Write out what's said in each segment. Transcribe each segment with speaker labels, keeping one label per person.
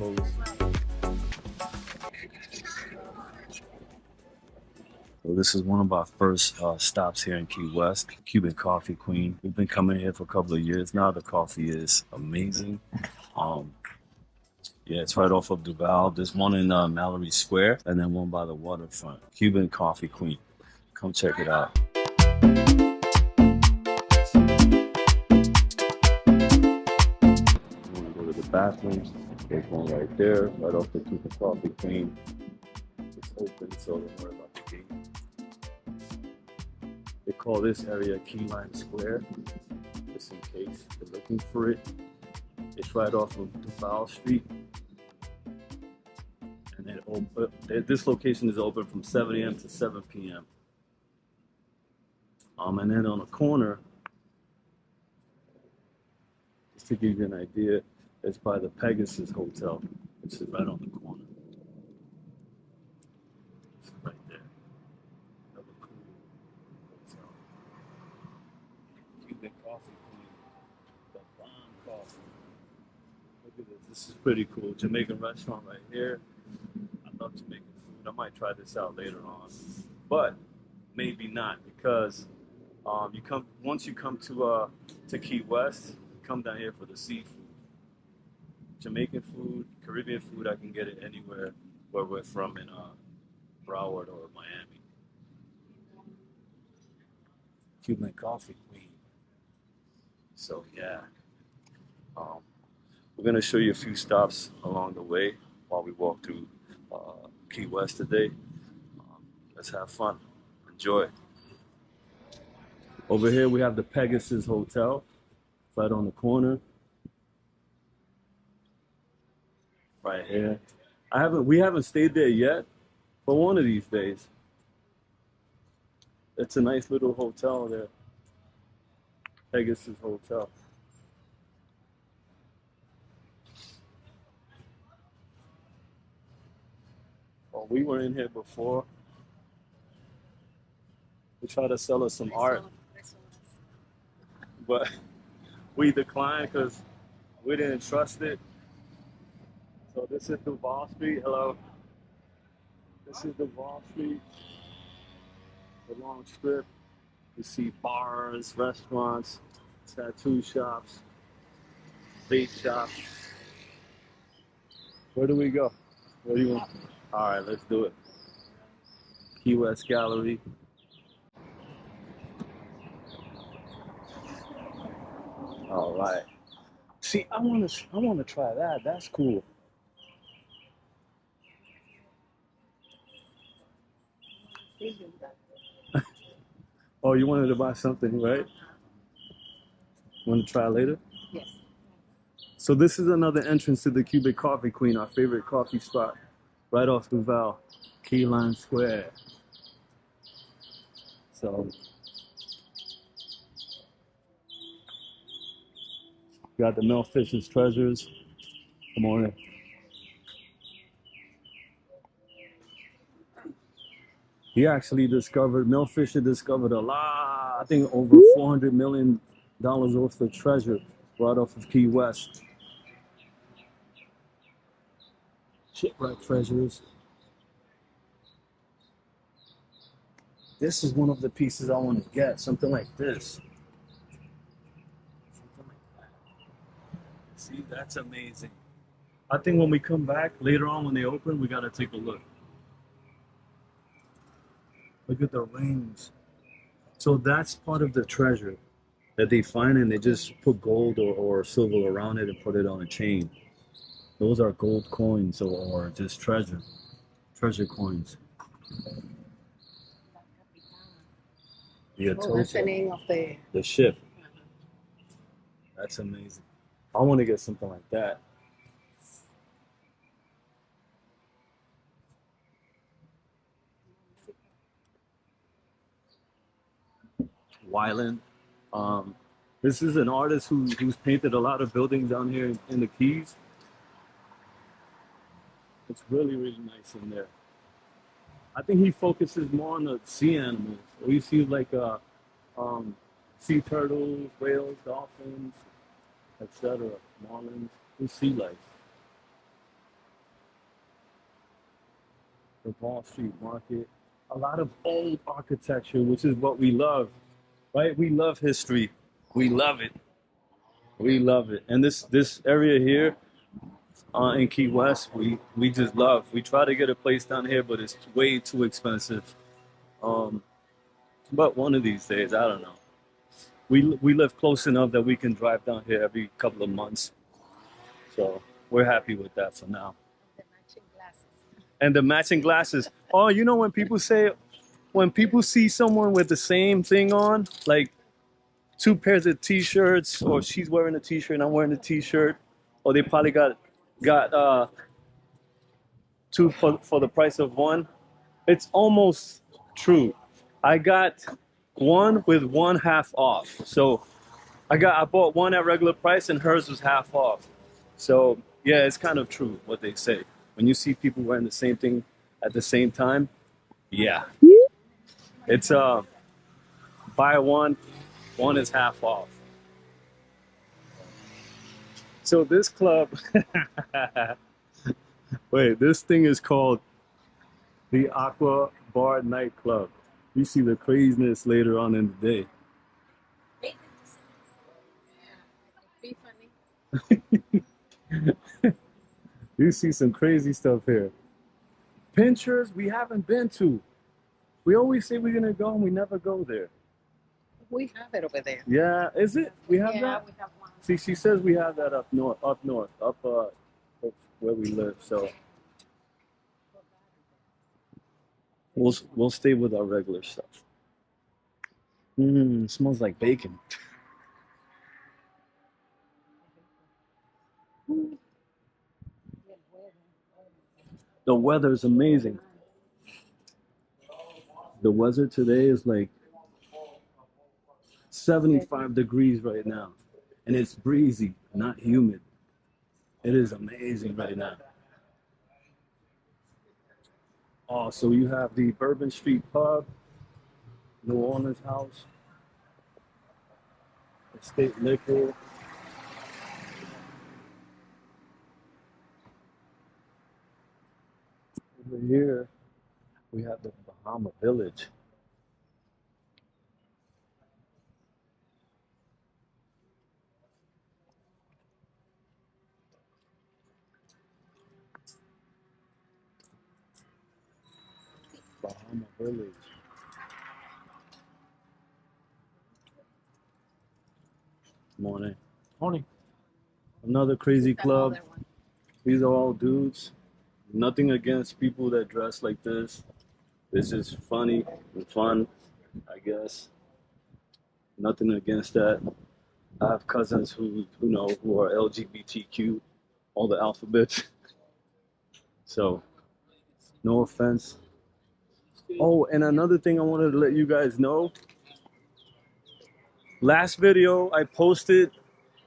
Speaker 1: closed. So this is one of our first stops here in Key West, Cuban Coffee Queen. We've been coming here for a couple of years now. The coffee is amazing. Um, yeah, it's right off of Duval. There's one in Mallory Square and then one by the waterfront. Cuban Coffee Queen. Come check it out. You want to go to the bathroom? There's one right there, right off the Cuban Coffee Queen. It's open, so don't worry about the gate. They call this area Key Lime Square, just in case you're looking for it. It's right off of Duval Street. And this location is open from 7 a.m. to 7 p.m. And then on the corner, just to give you an idea, it's by the Pegasus Hotel, which is right on the corner. It's right there. Another cool hotel. Cuban Coffee Queen, the bomb coffee. Look at this. This is pretty cool. Jamaican restaurant right here. I love Jamaican food. I might try this out later on, but maybe not, because once you come to Key West, you come down here for the seafood. Jamaican food, Caribbean food, I can get it anywhere where we're from in Broward or Miami. Cuban Coffee Queen. So yeah, we're gonna show you a few stops along the way while we walk through Key West today. Let's have fun. Enjoy. Over here we have the Pegasus Hotel, right on the corner. Right here. We haven't stayed there yet, but one of these days. It's a nice little hotel there. Pegasus Hotel. Oh, we were in here before. They tried to sell us some art, but we declined because we didn't trust it. So this is Duval Street. Hello. This is Duval Street. The long strip. You see bars, restaurants, tattoo shops, bait shops. Where do we go? Where do you want? All right, let's do it. Key West Gallery. All right. See, I want to try that. That's cool. Oh, you wanted to buy something, right? Want to try later?
Speaker 2: Yes.
Speaker 1: So this is another entrance to the Cuban Coffee Queen, our favorite coffee spot, right off Duval, Key Lime Square. So got the Mel Fisher's treasures. Good morning. Mel Fisher discovered a lot, I think over $400 million worth of treasure right off of Key West. Shipwreck treasures. This is one of the pieces I want to get, something like this. Something like that. See, that's amazing. I think when we come back later on when they open, we got to take a look. Look at the rings. So that's part of the treasure that they find, and they just put gold or silver around it and put it on a chain. Those are gold coins or just treasure coins.
Speaker 2: Oh, that's the name of
Speaker 1: the ship. That's amazing. I want to get something like that. Wyland. This is an artist who's painted a lot of buildings down here in the Keys. It's really, really nice in there. I think he focuses more on the sea animals. So you see like sea turtles, whales, dolphins, etc., marlins, and sea life. Duval Street Market. A lot of old architecture, which is what we love, right? We love history. We love it. We love it. And this area here in Key West, we just love. We try to get a place down here, but it's way too expensive. Um, but one of these days, I don't know. We live close enough that we can drive down here every couple of months. So we're happy with that for now.
Speaker 2: The matching glasses.
Speaker 1: And the matching glasses. Oh, you know when people see someone with the same thing on, like two pairs of t-shirts, or she's wearing a t-shirt and I'm wearing a t-shirt, or they probably got two for the price of one. It's almost true. I got one with one half off. So I bought one at regular price and hers was half off. So yeah, it's kind of true what they say. When you see people wearing the same thing at the same time, yeah. It's buy one is half off. So this club wait, this thing is called the Aqua Bar Nightclub. You see the craziness later on in the day.
Speaker 2: Be funny.
Speaker 1: You see some crazy stuff here. Pinchers we haven't been to. We always say we're gonna go and we never go there.
Speaker 2: We have it over there.
Speaker 1: Yeah, is it? We have
Speaker 2: Yeah,
Speaker 1: that?
Speaker 2: we have one.
Speaker 1: See, she says we have that up north, up where we live. So we'll stay with our regular stuff. Smells like bacon. The weather's amazing. The weather today is like 75 degrees right now, and it's breezy, not humid. It is amazing right now. Oh, so you have the Bourbon Street Pub, New Orleans House, Estate Liquor. Over here, we have the Bahama Village. Bahama Village. Morning.
Speaker 3: Morning.
Speaker 1: Another crazy club.
Speaker 2: Another one.
Speaker 1: These are all dudes. Nothing against people that dress like this. It's just funny and fun, I guess. Nothing against that. I have cousins who are LGBTQ, all the alphabets. So, no offense. Oh, and another thing I wanted to let you guys know. Last video I posted,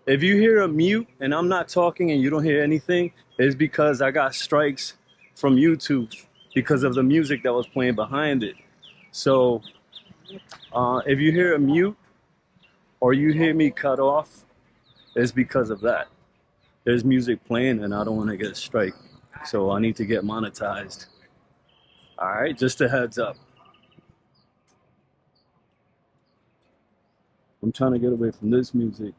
Speaker 1: if you hear a mute and I'm not talking and you don't hear anything, it's because I got strikes from YouTube because of the music that was playing behind it. So if you hear a mute or you hear me cut off, it's because of that. There's music playing and I don't want to get a strike. So I need to get monetized. All right, just a heads up. I'm trying to get away from this music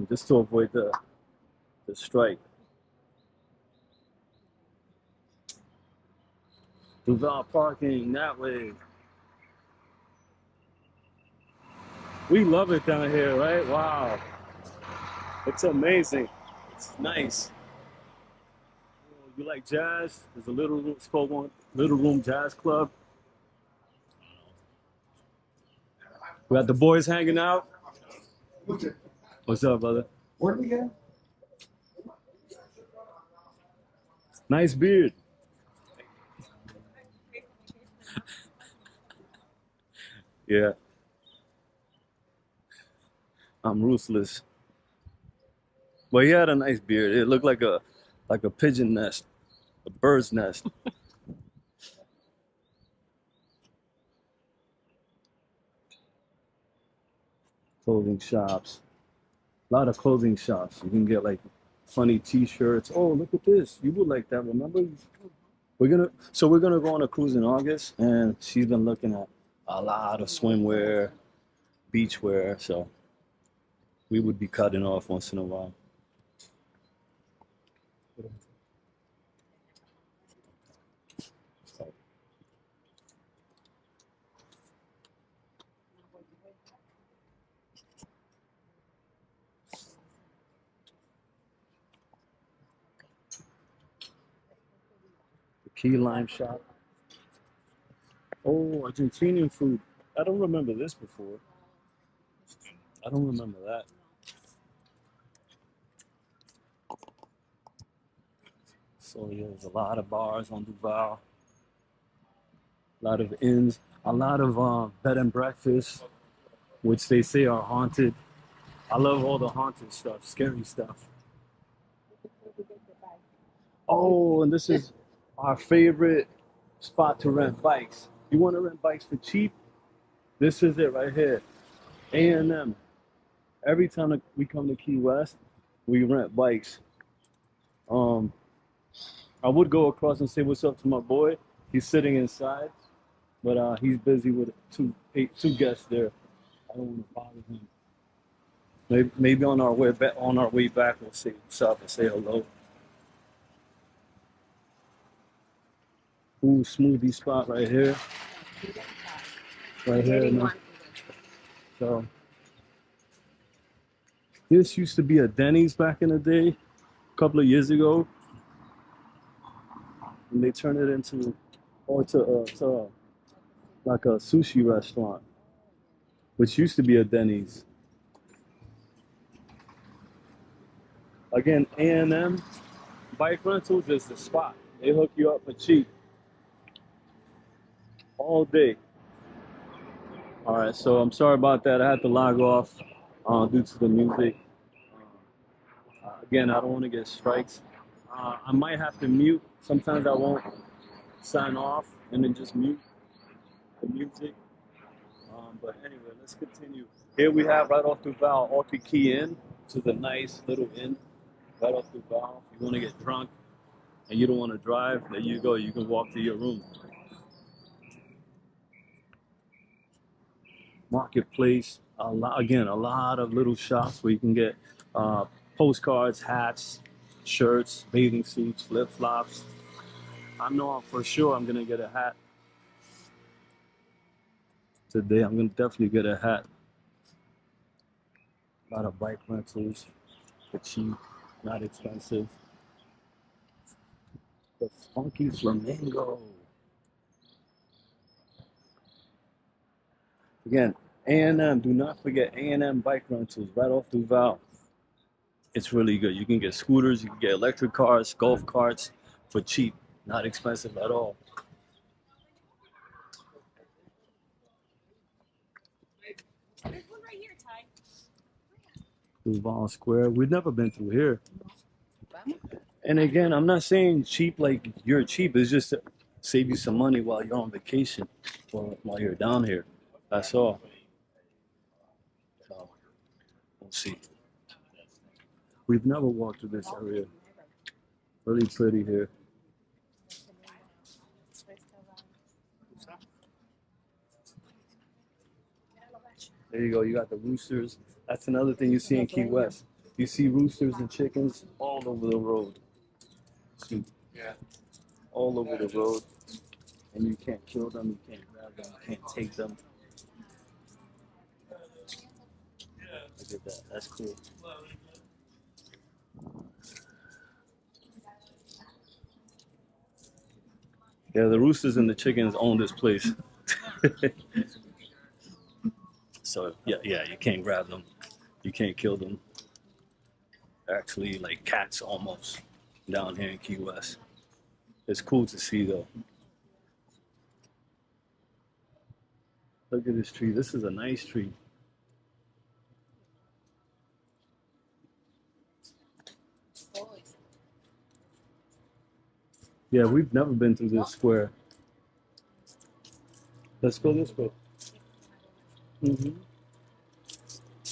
Speaker 1: just to avoid the strike. Duval parking that way. We love it down here, right? Wow. It's amazing. It's nice. You like jazz? There's a little room, it's called one Little Room Jazz Club. We got the boys hanging out. What's up, brother?
Speaker 3: Where did we go?
Speaker 1: Nice beard. Yeah. I'm ruthless. But he had a nice beard. It looked like a pigeon nest, a bird's nest. Clothing shops. A lot of clothing shops. You can get like funny t-shirts. Oh, look at this. You would like that, remember? we're gonna go on a cruise in August, and she's been looking at a lot of swimwear, beachwear, so we would be cutting off once in a while. The key lime shop. Oh, Argentinian food. I don't remember this before. I don't remember that. So yeah, there's a lot of bars on Duval, a lot of inns, a lot of bed and breakfasts, which they say are haunted. I love all the haunted stuff, scary stuff. Oh, and this is our favorite spot to rent bikes. You want to rent bikes for cheap? This is it right here. A&M. Every time that we come to Key West, we rent bikes. I would go across and say what's up to my boy. He's sitting inside, but he's busy with two guests there. I don't want to bother him. Maybe on our way back, we'll say what's up and say hello. Ooh, smoothie spot right here. Right here. No. So this used to be a Denny's back in the day, a couple of years ago. And they turned it into like a sushi restaurant, which used to be a Denny's. Again, A&M bike rentals is the spot. They hook you up for cheap all day. All right, so I'm sorry about that. I had to log off due to the music. Again, I don't want to get strikes. I might have to mute. Sometimes I won't sign off and then just mute the music. But anyway, let's continue. Here we have right off Duval, Alter Key Inn, which is a nice little inn right off Duval. If you want to get drunk and you don't want to drive, there you go. You can walk to your room. Marketplace, a lot of little shops where you can get postcards, hats, shirts, bathing suits, flip-flops. I know for sure I'm gonna get a hat today. I'm gonna definitely get a hat. A lot of bike rentals for cheap, not expensive. The Funky Flamingo. Again, A&M, do not forget A&M bike rentals right off Duval. It's really good. You can get scooters, you can get electric cars, golf carts for cheap, not expensive at all.
Speaker 2: There's one right here, Ty.
Speaker 1: Duval Square. We've never been through here. And again, I'm not saying cheap like you're cheap. It's just to save you some money while you're on vacation or while you're down here. That's all. So, we'll see. We've never walked through this area. Really pretty here. There you go. You got the roosters. That's another thing you see in Key West. You see roosters and chickens all over the road. See, all over the road. And you can't kill them. You can't grab them. You can't take them. Look at that. That's cool. Yeah, the roosters and the chickens own this place. So yeah, you can't grab them. You can't kill them. Actually, like cats almost down here in Key West. It's cool to see though. Look at this tree. This is a nice tree. Yeah, we've never been through this square. Let's go this way.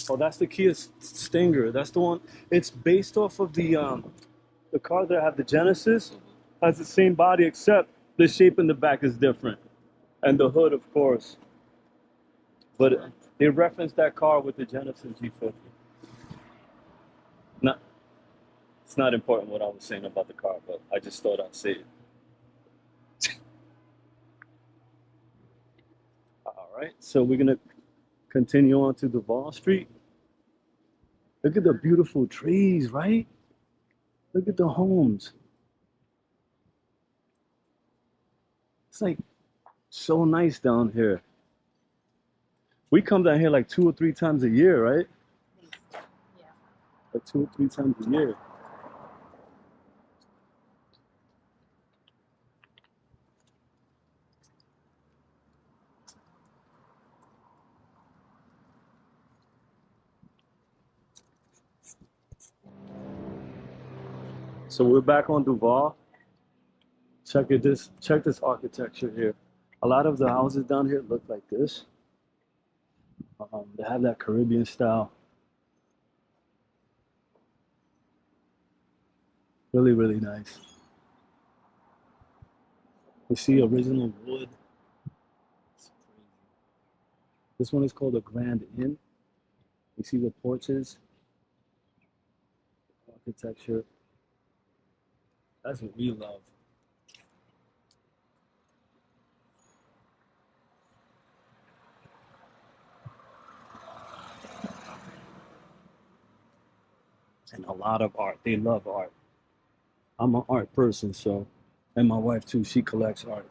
Speaker 1: Oh, that's the Kia Stinger. That's the one. It's based off of the car that I have, the Genesis. Has the same body except The shape in the back is different, and the hood, of course. But they referenced that car with the Genesis G50. Not, it's not important what I was saying about the car, but I just thought I'd say it. All right, so we're gonna continue on to Duval Street. Look at the beautiful trees, right? Look at the homes. It's like so nice down here. We come down here like 2 or 3 times a year, right?
Speaker 2: Yeah.
Speaker 1: Like 2 or 3 times a year. So we're back on Duval. Check this architecture here. A lot of the houses down here look like this. They have that Caribbean style. Really, really nice. You see original wood. This one is called a Grand Inn. You see the porches, architecture. That's what we love. And a lot of art. They love art. I'm an art person, so, and my wife too, she collects art.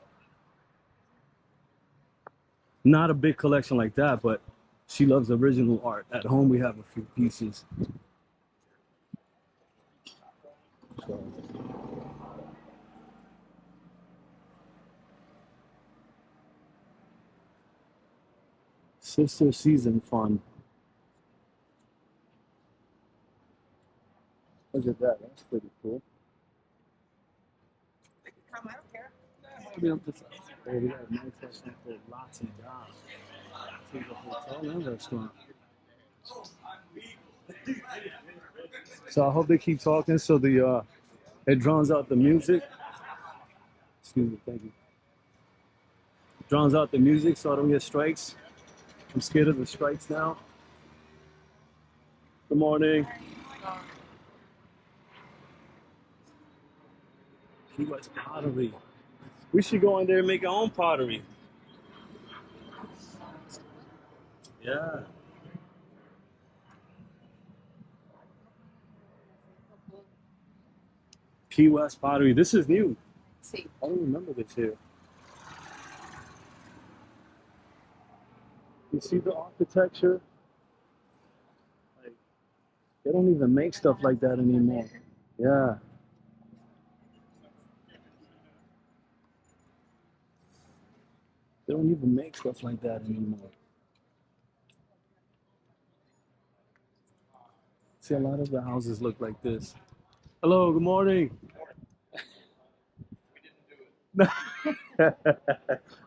Speaker 1: Not a big collection like that, but she loves original art. At home, we have a few pieces. So, Sister Season Fun. Look at that. That's pretty cool.
Speaker 2: They can come, I don't care.
Speaker 1: We have manifest for lots and jobs. It's a hotel and restaurant. So I hope they keep talking so the it drowns out the music. Excuse me, thank you. Drowns out the music so I don't get strikes. I'm scared of the strikes now. Good morning. Key West pottery. We should go in there and make our own pottery. Yeah. Key West pottery. This is new.
Speaker 2: See.
Speaker 1: I don't remember this here. You see the architecture? Like, they don't even make stuff like that anymore. Yeah. They don't even make stuff like that anymore. See, a lot of the houses look like this. Hello, good morning. Have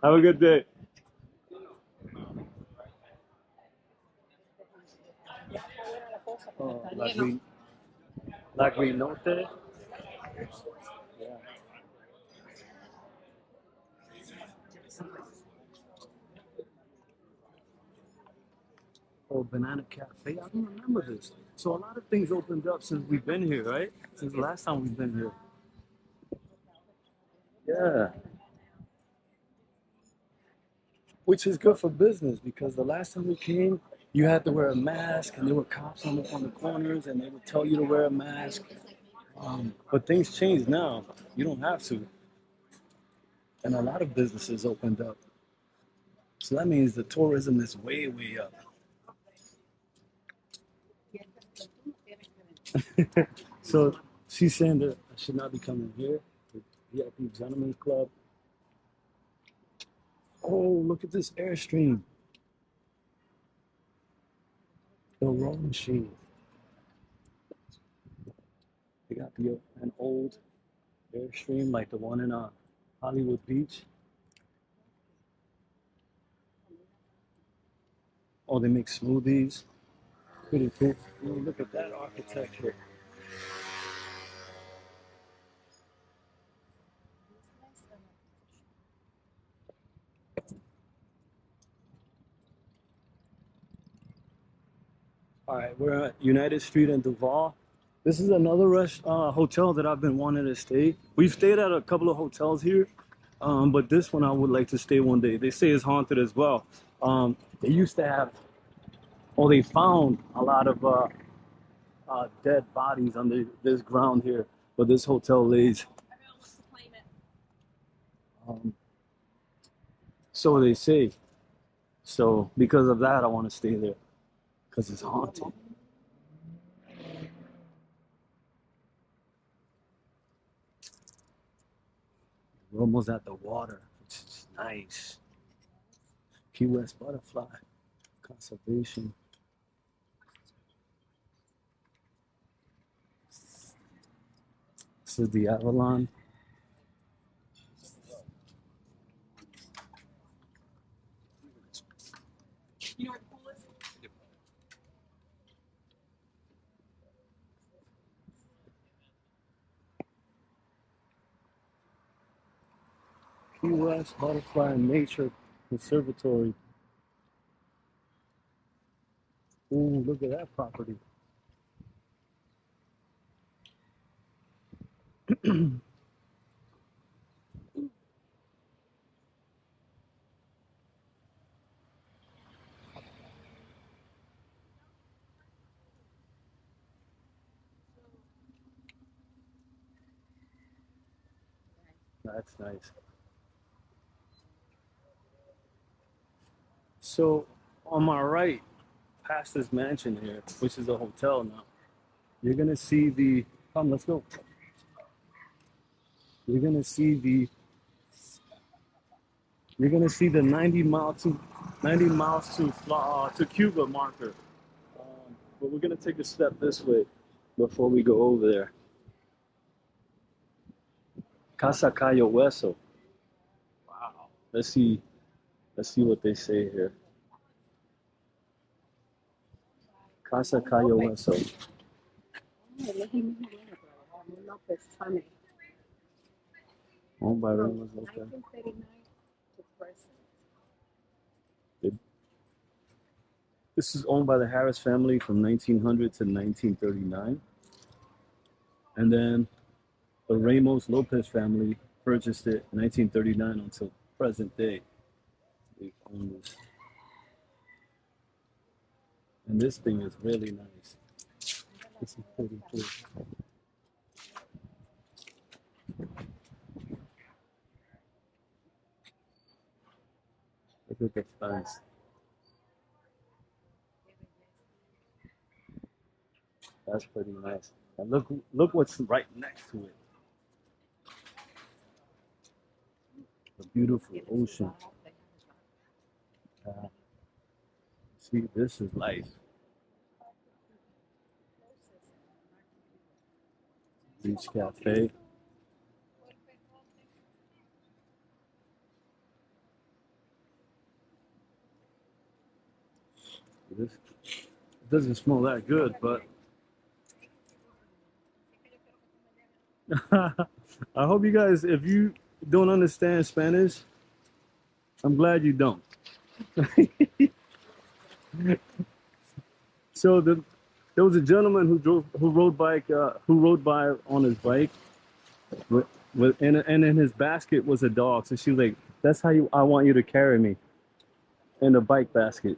Speaker 1: a good day. Oh, La Grinote. Yeah. Oh, Banana Cafe. I don't remember this. So a lot of things opened up since we've been here, right? Since the last time we've been here. Yeah. Which is good for business because the last time we came, you had to wear a mask and there were cops on the corners and they would tell you to wear a mask. But things change now. You don't have to. And a lot of businesses opened up. So that means the tourism is way, way up. So she's saying that I should not be coming here. The VIP Gentlemen's Club. Oh, look at this Airstream. The row machine. They got an old Airstream like the one in Hollywood Beach. Oh, they make smoothies. Pretty cool. Oh, look at that architecture. All right, we're at United Street in Duval. This is another hotel that I've been wanting to stay. We've stayed at a couple of hotels here, but this one I would like to stay one day. They say it's haunted as well. They used to have, or they found a lot of dead bodies under this ground here, but this hotel lays. Um, so they say. So because of that, I want to stay there because it's haunted. We're almost at the water, which is nice. Key West butterfly conservation. This is the Avalon.
Speaker 2: You know where the pool is?
Speaker 1: Key West Butterfly Nature Conservatory. Ooh, look at that property. That's nice. So on my right, past this mansion here, which is a hotel now, you're gonna see the, come, let's go. You're gonna see the, you're gonna see the 90 miles to Cuba marker. But we're gonna take a step this way before we go over there. Casa Cayo Hueso. Wow. Let's see what they say here. Casa Cayo Hueso. Owned by Ramos Lopez.
Speaker 2: 1939 to present.
Speaker 1: This is owned by the Harris family from 1900 to 1939. And then the Ramos Lopez family purchased it in 1939 until present day. They own this. And this thing is really nice. This is pretty cool. Look at the fence. That's pretty nice. And look what's right next to it. The beautiful ocean. See, this is life. Beach Cafe. This it doesn't smell that good, but I hope you guys, if you don't understand Spanish, I'm glad you don't. So there was a gentleman who rode by on his bike, and in his basket was a dog. So she was like, "That's how I want you to carry me, in a bike basket."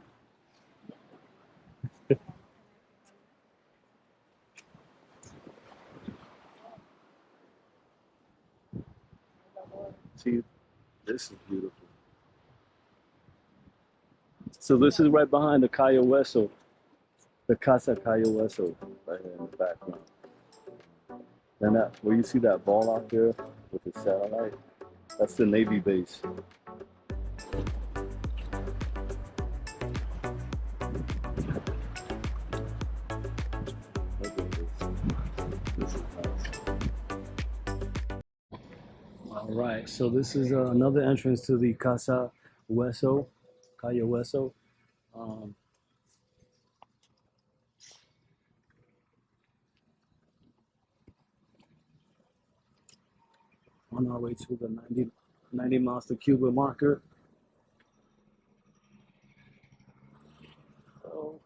Speaker 1: See, this is beautiful. So this is right behind the Cayo Hueso, the Casa Cayo Hueso, right here in the background. And that, where you see that ball out there with the satellite, that's the Navy base. Look at this. This is nice. All right, so this is another entrance to the Casa Hueso, Cayo Hueso. On our way to the 90 miles to Cuba marker. So,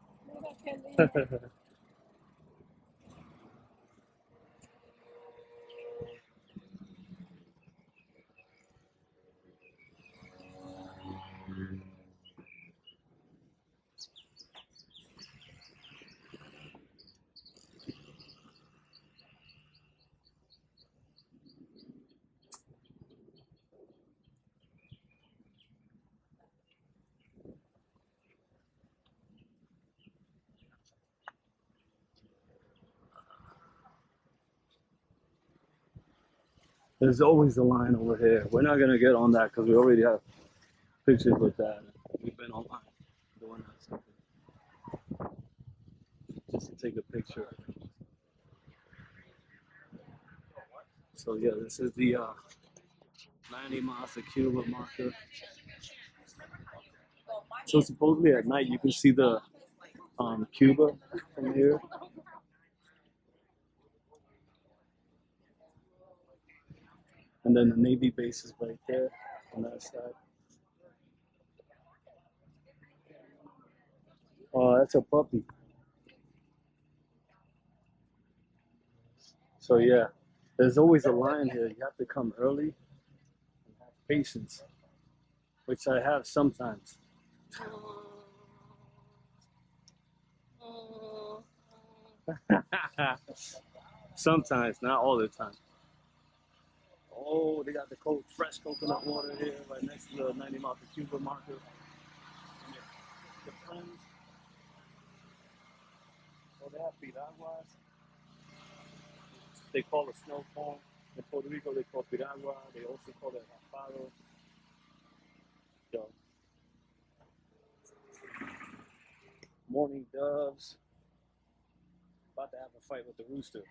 Speaker 1: There's always a line over here. We're not gonna get on that because we already have pictures with that. We've been online doing that something just to take a picture. So yeah, this is the 90 miles to Cuba marker. So supposedly at night you can see the Cuba from here. And then the Navy base is right there on that side. Oh, that's a puppy. So yeah, there's always a line here. You have to come early and have patience, which I have sometimes. Sometimes, not all the time. Oh, they got the cold, fresh coconut water here right next to the 90 mile to Cuba marker. And the friends, oh, they have piraguas. They call it snow cone. In Puerto Rico, they call piragua. They also call it raspado. So, morning doves. About to have a fight with the rooster.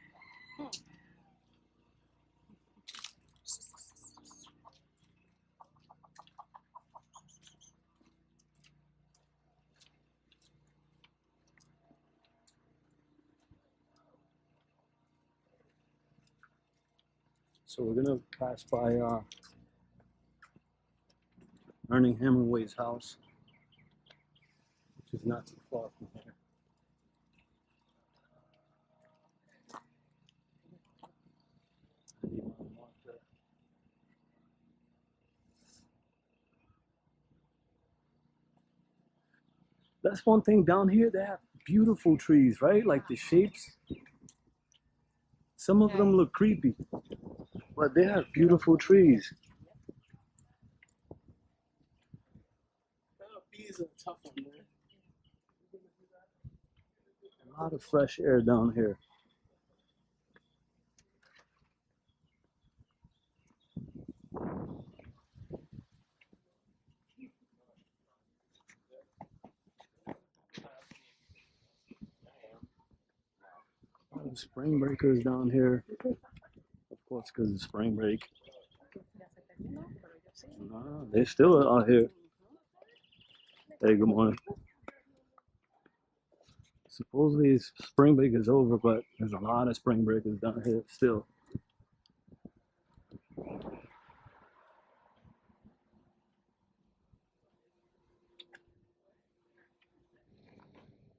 Speaker 1: So we're gonna pass by Ernie Hemingway's house, which is not too far from here. That's one thing down here. They have beautiful trees, right? Like the shapes. Some of them look creepy, but they have beautiful trees.
Speaker 3: Bees are tough on there.
Speaker 1: A lot of fresh air down here. A lot of spring breakers down here. Of course, because it's spring break. Nah, they still out here. Hey, good morning. Supposedly spring break is over, but there's a lot of spring breakers down here still.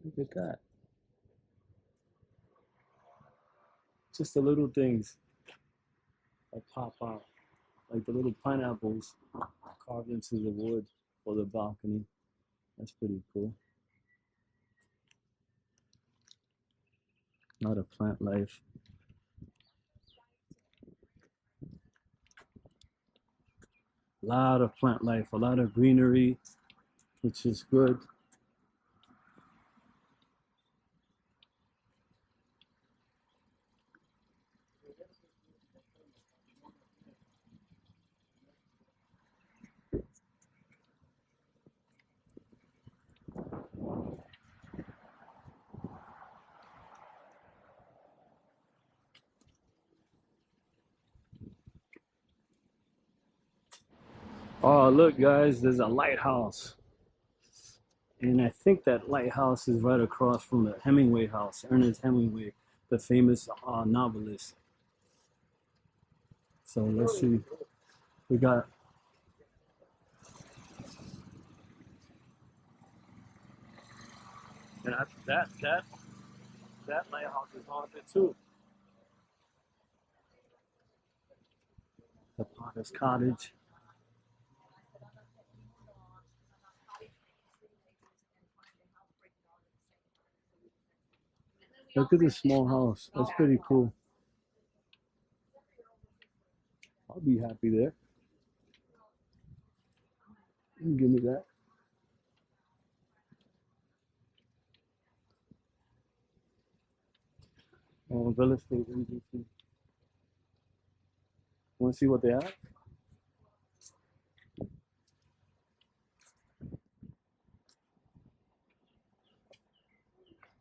Speaker 1: Look at that. Just the little things that pop out, like the little pineapples carved into the wood for the balcony. That's pretty cool. A lot of plant life. A lot of plant life, a lot of greenery, which is good. Oh, look, guys, there's a lighthouse. And I think that lighthouse is right across from the Hemingway house, Ernest Hemingway, the famous novelist. So let's see. We got And that lighthouse is haunted too. The Potter's Cottage. Look at this small house. That's pretty cool. I'll be happy there. You can give me that. Oh, real estate agency. Want to see what they have?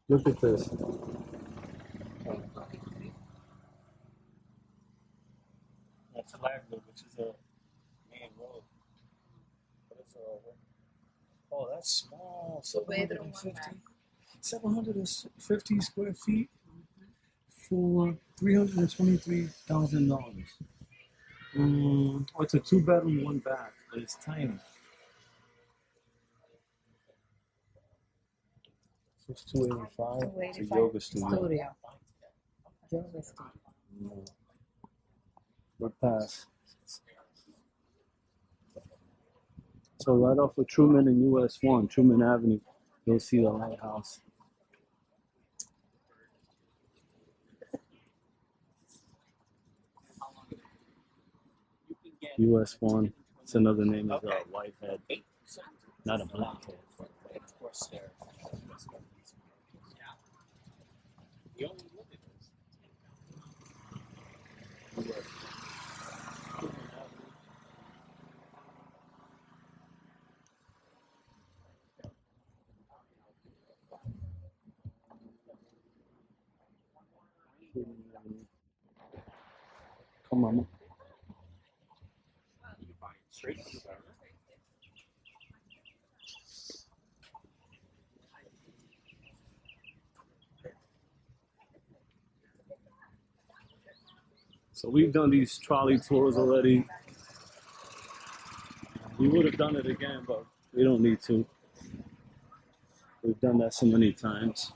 Speaker 1: Look at this. That's Flagler, which is a main road. But it's oh, that's small. 750 square feet for $323,000. Oh, it's a 2-bedroom, 1 bath, but it's tiny. It's 285. It's a yoga studio.
Speaker 2: Yoga studio.
Speaker 1: We're past. So right off of Truman and US 1, Truman Avenue, you'll see the lighthouse. US 1. It's another name is Whitehead, not a blackhead.
Speaker 3: Of course, there. The only limit is
Speaker 1: Come on.
Speaker 3: you buy it straight from the government.
Speaker 1: So we've done these trolley tours already. We would have done it again, but we don't need to. We've done that so many times.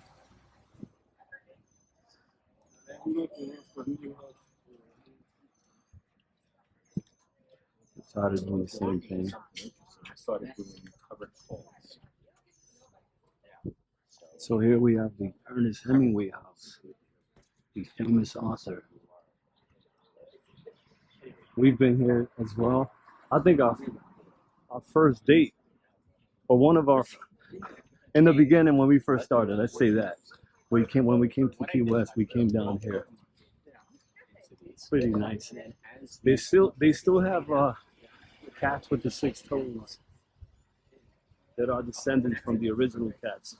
Speaker 1: It's hard to do the same thing.
Speaker 3: I started doing covered calls.
Speaker 1: So here we have the Ernest Hemingway house, the famous author. We've been here as well. I think our first date, or one of our, in the beginning when we first started, let's say that. When we came to Key West, we came down here. It's pretty nice. They still have cats with the 6 toes that are descendants from the original cats,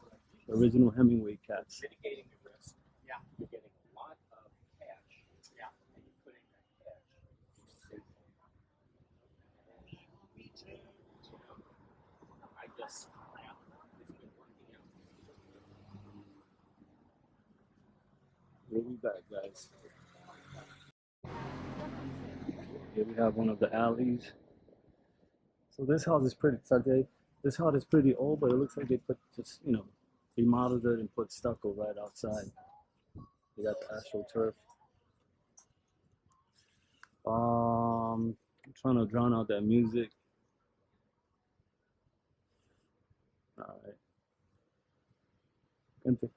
Speaker 1: the original Hemingway cats.
Speaker 3: Mitigating the risk. Yeah. You're getting a lot of cash. Yeah. And you're putting that cash into safety. I just, it's been working out.
Speaker 1: We'll be back, guys. Here we have one of the alleys. So this house is pretty. This house is pretty old, but it looks like they put just remodeled it and put stucco right outside. They got the AstroTurf. I'm trying to drown out that music. All right. Enter.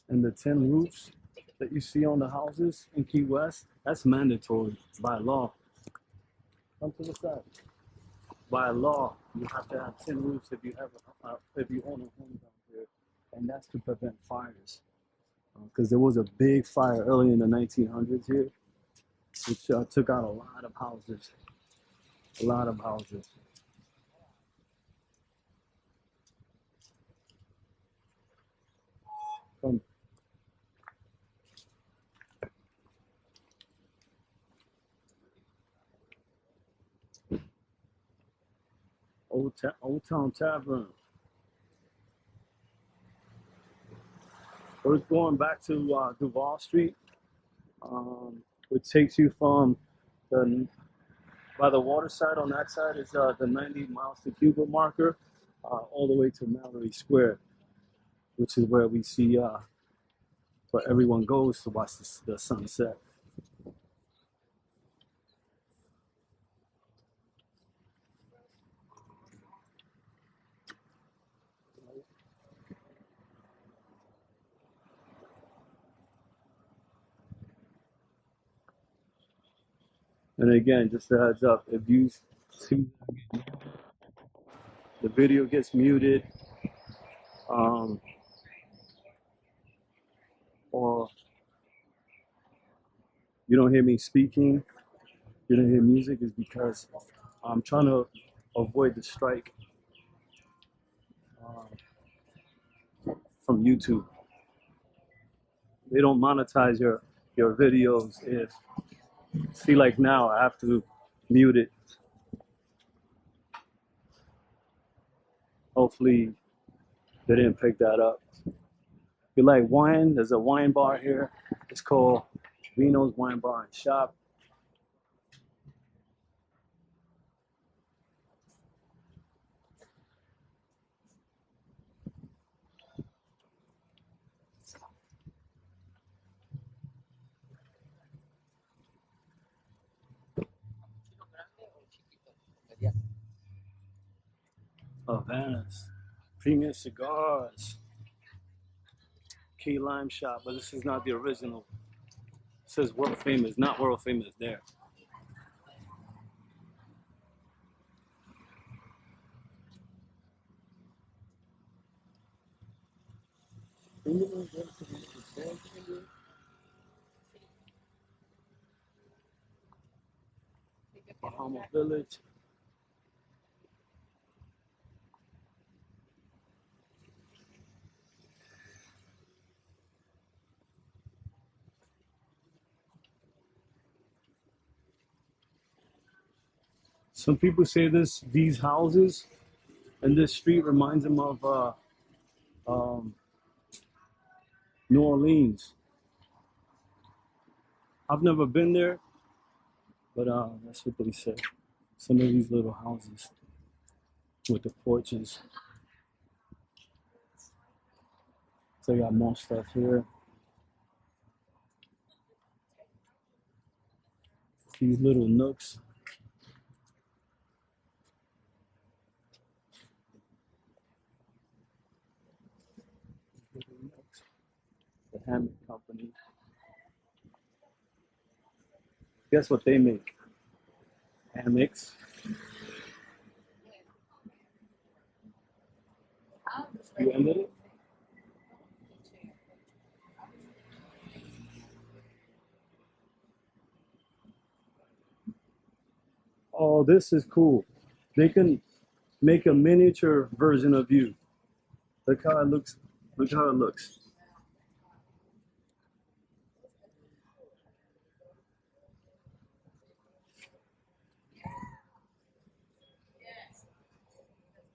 Speaker 1: And the tin roofs that you see on the houses in Key West, that's mandatory by law. Come to the side. By law, you have to have tin roofs if you own a home down here, and that's to prevent fires. Because there was a big fire early in the 1900s here, which took out a lot of houses. A lot of houses. Come. Old Town Tavern. We're going back to Duval Street, which takes you from the by the water side on that side is the 90 miles to Cuba marker, all the way to Mallory Square, which is where we see where everyone goes to watch the sunset. And again, just a heads up, if you see the video gets muted, or you don't hear me speaking, you don't hear music, is because I'm trying to avoid the strike from YouTube. They don't monetize your videos if, see, like now I have to mute it. Hopefully they didn't pick that up. If you like wine, there's a wine bar here. It's called Vino's Wine Bar and Shop. Havana's, premium cigars, key lime shop, but this is not the original. It says world famous, not world famous there. Bahama Village. Some people say these houses and this street reminds them of New Orleans. I've never been there, but that's what they say. Some of these little houses with the porches. So I got more stuff here. These little nooks. The hammock company. Guess what they make? Hammocks. You ended it? Oh, this is cool. They can make a miniature version of you. Look how it looks. Look how it looks.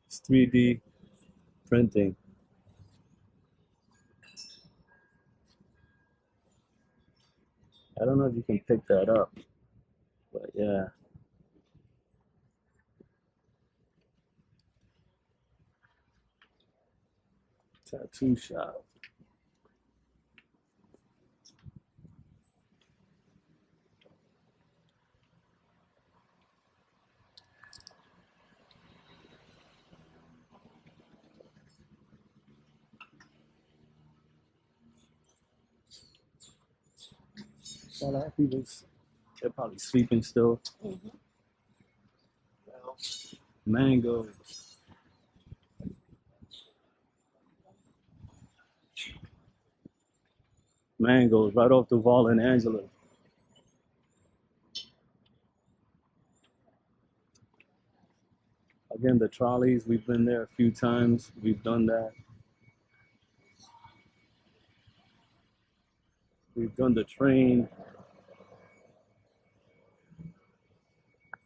Speaker 1: It's 3D printing. I don't know if you can pick that up, but yeah. Tattoo shop. A lot of people, they're probably sleeping still. Mangoes. Mangoes right off Duval and Angela. Again, the trolleys, we've been there a few times. We've done that. We've done the train.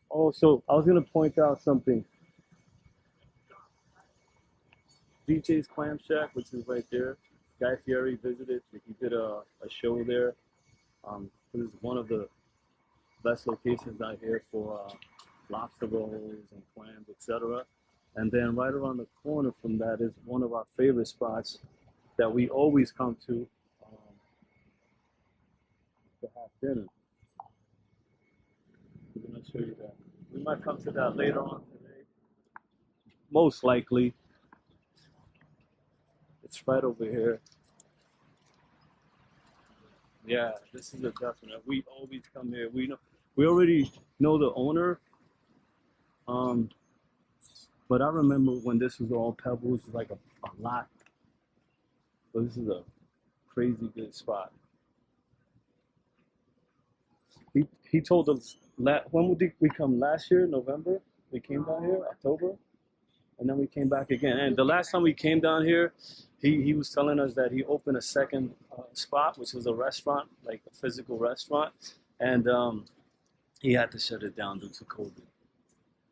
Speaker 1: Also, I was going to point out something. DJ's Clam Shack, which is right there. Guy Fieri visited. He did a show there. It was one of the best locations out here for lobster rolls and clams, etc. And then right around the corner from that is one of our favorite spots that we always come to have dinner. I'm gonna show you that. We might come to that later on today. Most likely, it's right over here. Yeah, this is a definite. We always come here. We already know the owner. But I remember when this was all pebbles, like a lot. So this is a crazy good spot. He told us when did we come last year? November. We came down here, October, and then we came back again. And the last time we came down here, he was telling us that he opened a second spot, which was a restaurant, like a physical restaurant, and he had to shut it down due to COVID.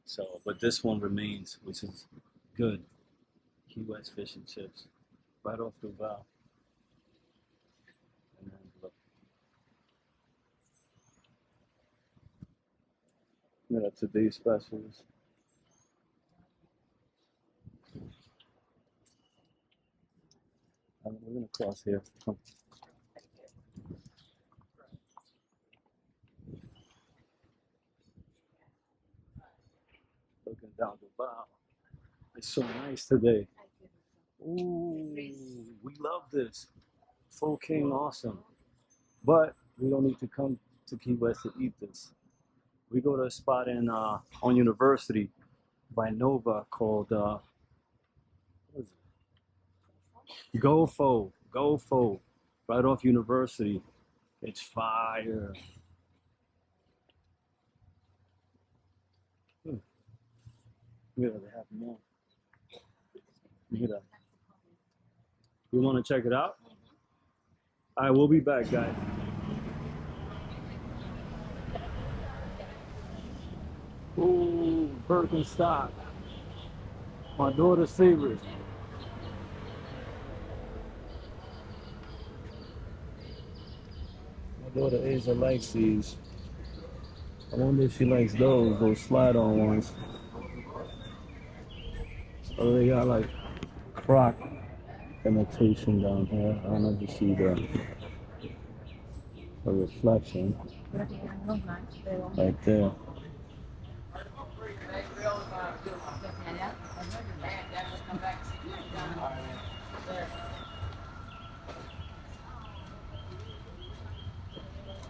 Speaker 1: So, but this one remains, which is good. Key West fish and chips, right off Duval. And then look, today's specials. We're gonna cross here. Come. Looking down Duval. It's so nice today. Ooh, we love this. Full King, awesome. But we don't need to come to Key West to eat this. We go to a spot in on University by Nova called what is it? Gofo, right off University. It's fire. Yeah, they have more. Look at that. You want to check it out? All right, we'll be back, guys. Ooh, Birkenstock. My daughter's favorite. My daughter Asia likes these. I wonder if she likes those slide-on ones. Oh, they got like Croc imitation down here. I don't know if you see the reflection right there.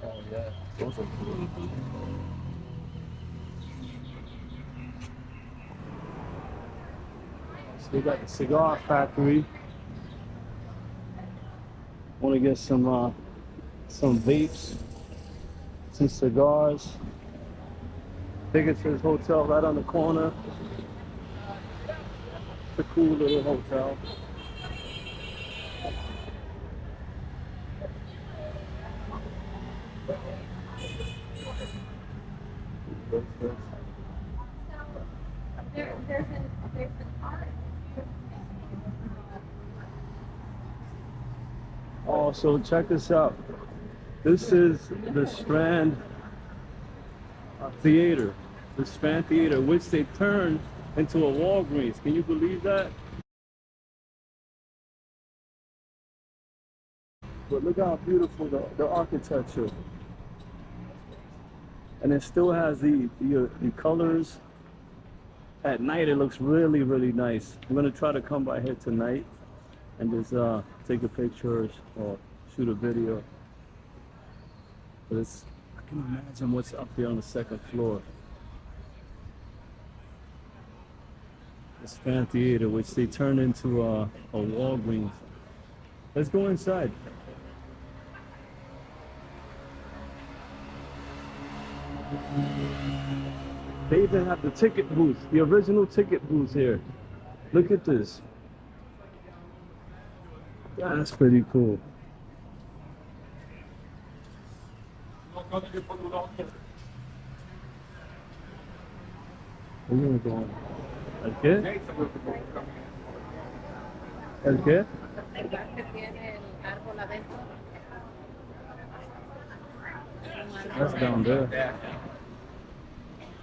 Speaker 1: Oh yeah, those are cool. So we got the cigar factory. Want to get some vapes, some cigars. Take it to this hotel right on the corner. It's a cool little hotel. Oh, so check this out. This is the Strand Theater. The Strand Theater, which they turned into a Walgreens. Can you believe that? But look how beautiful the architecture. And it still has the colors. At night it looks really, really nice. I'm gonna try to come by here tonight and just take a picture or shoot a video. But I can imagine what's up there on the second floor. The Strand Theater, which they turned into a Walgreens. Let's go inside. They even have the ticket booth, the original ticket booth here. Look at this. That's pretty cool. We're gonna go on. ¿El qué? ¿El qué?
Speaker 2: El bar que tiene el árbol adentro.
Speaker 1: That's down there.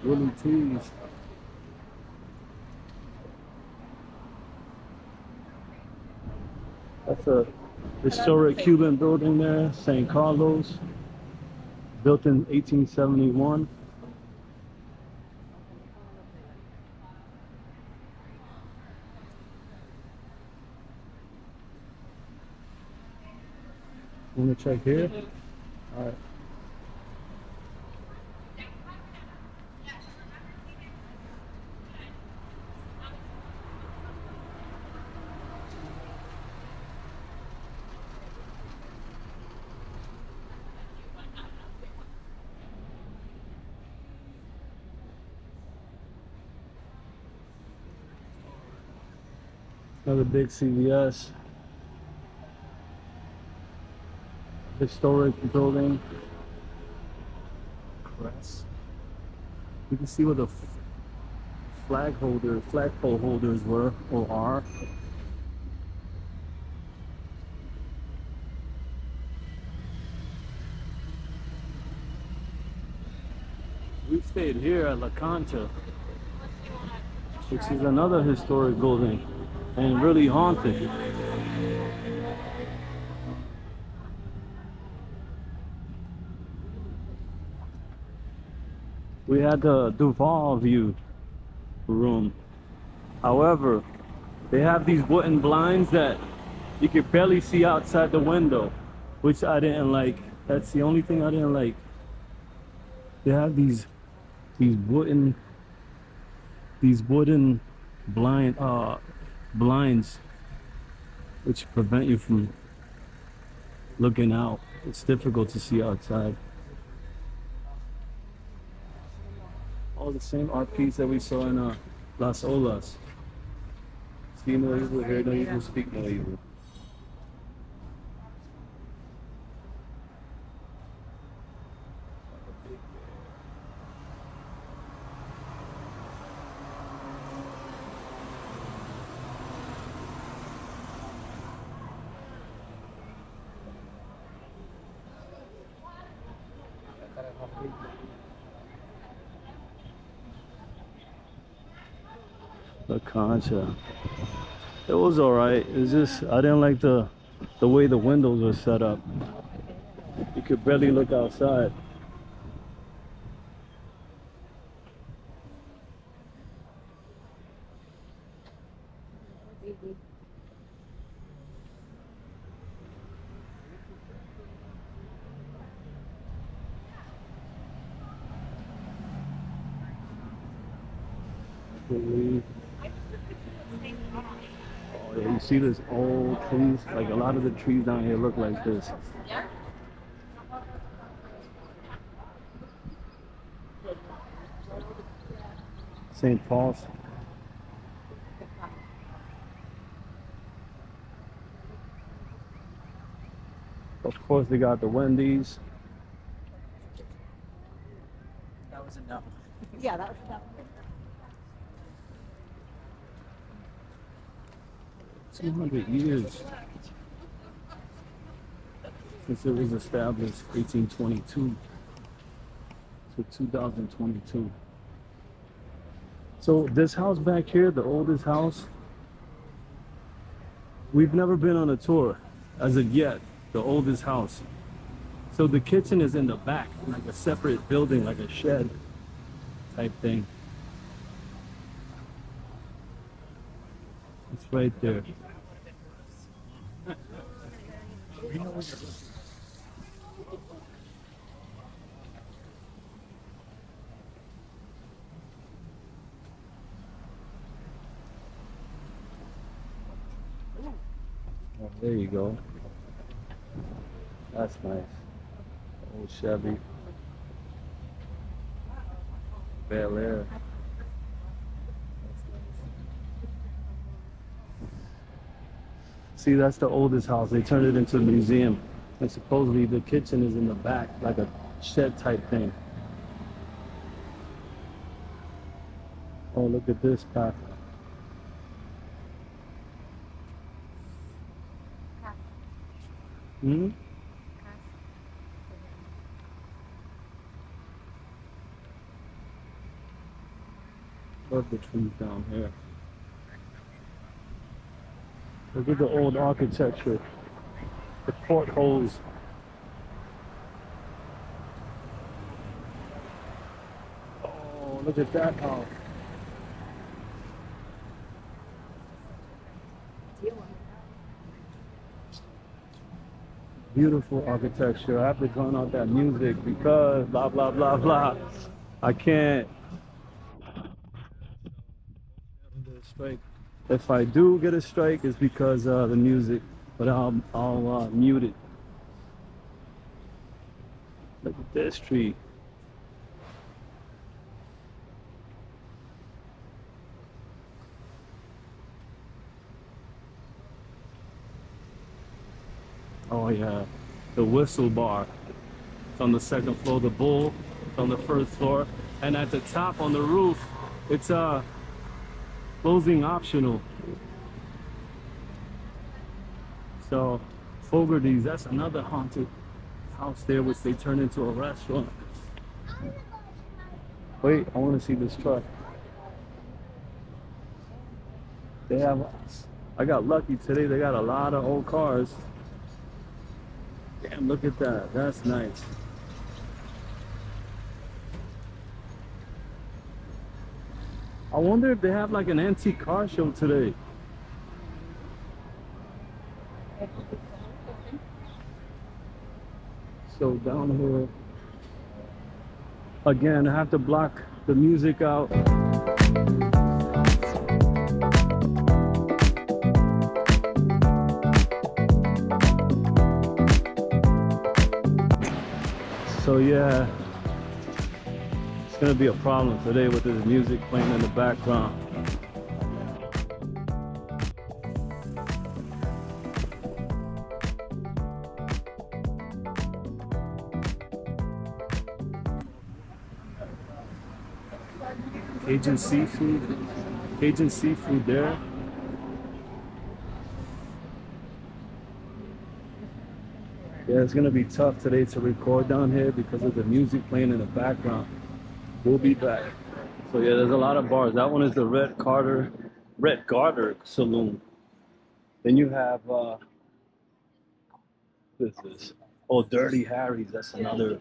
Speaker 1: Willie T's. That's a historic Cuban building there, St. Carlos, built in 1871. Want to check here? All right. Another big CVS. Historic building. Crest. You can see where the flagpole holders were or are. We stayed here at La Concha, which is another historic building and really haunted. We had the Duval view room. However, they have these wooden blinds that you could barely see outside the window, which I didn't like. That's the only thing I didn't like. They have these wooden blinds which prevent you from looking out. It's difficult to see outside. All the same RPs that we saw in Las Olas. See no evil, hear no evil, speak no evil. La Concha. It was alright. It's just I didn't like the way the windows were set up. You could barely look outside. Oh yeah, you see this old trees? Like a lot of the trees down here look like this. St. Paul's. Of course they got the Wendy's.
Speaker 3: That was a no.
Speaker 2: Yeah, that was that.
Speaker 1: 200 years since it was established, 1822 to 2022. So this house back here, the oldest house, we've never been on a tour as of yet, the oldest house. So the kitchen is in the back, like a separate building, like a shed type thing. It's right there. Oh, there you go. That's nice. Old Chevy. Bel Air. See, that's the oldest house. They turned it into a museum. And supposedly the kitchen is in the back, like a shed type thing. Oh, look at this path. Hmm? love the trees down here. Look at the old architecture. The portholes. Oh, look at that house. Beautiful architecture. I have to turn out that music because blah blah blah blah. I can't. If I do get a strike, it's because the music, but I'll mute it. Look at this tree. Oh yeah, the whistle bar. It's on the second floor. The bull it's on the first floor, and at the top on the roof, it's closing optional. So Fogarty's, that's another haunted house there, which they turned into a restaurant. Wait, I want to see this truck. They have, I got lucky today. They got a lot of old cars. Damn, look at that. That's nice. I wonder if they have like an antique car show today. So down here, again, I have to block the music out. So yeah, it's gonna be a problem today with this music playing in the background. Cajun seafood there. Yeah, it's gonna be tough today to record down here because of the music playing in the background. We'll be back. So yeah, there's a lot of bars. That one is the Red Garter Saloon. Then you have what is this? Oh, Dirty Harry's. That's another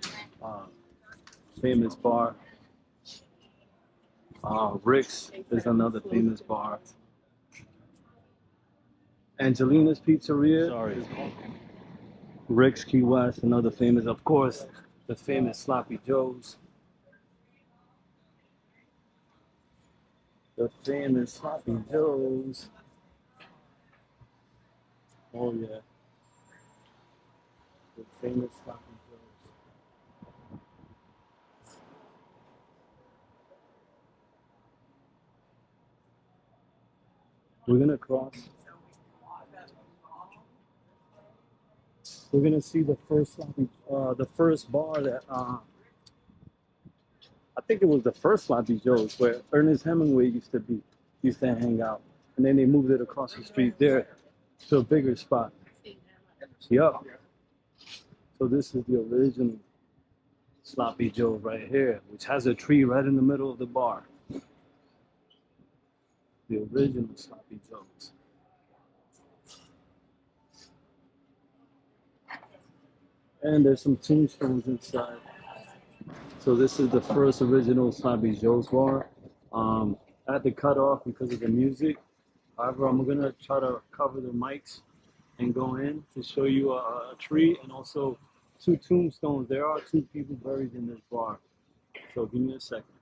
Speaker 1: famous bar. Rick's is another famous bar. Angelina's Pizzeria. Sorry. Rick's Key West, another famous, of course, the famous Sloppy Joe's. The famous Sloppy Joe's. Oh yeah. The famous Sloppy Joe's. We're gonna cross. We're gonna see the first bar that I think it was the first Sloppy Joe's where Ernest Hemingway used to hang out, and then they moved it across the street there to a bigger spot. Yup. So this is the original Sloppy Joe right here, which has a tree right in the middle of the bar. The original Sloppy Joe's. And there's some tombstones inside. So this is the first original Sloppy Joe's bar. I had to cut off because of the music. However, I'm gonna try to cover the mics and go in to show you a tree and also two tombstones. There are two people buried in this bar. So give me a second.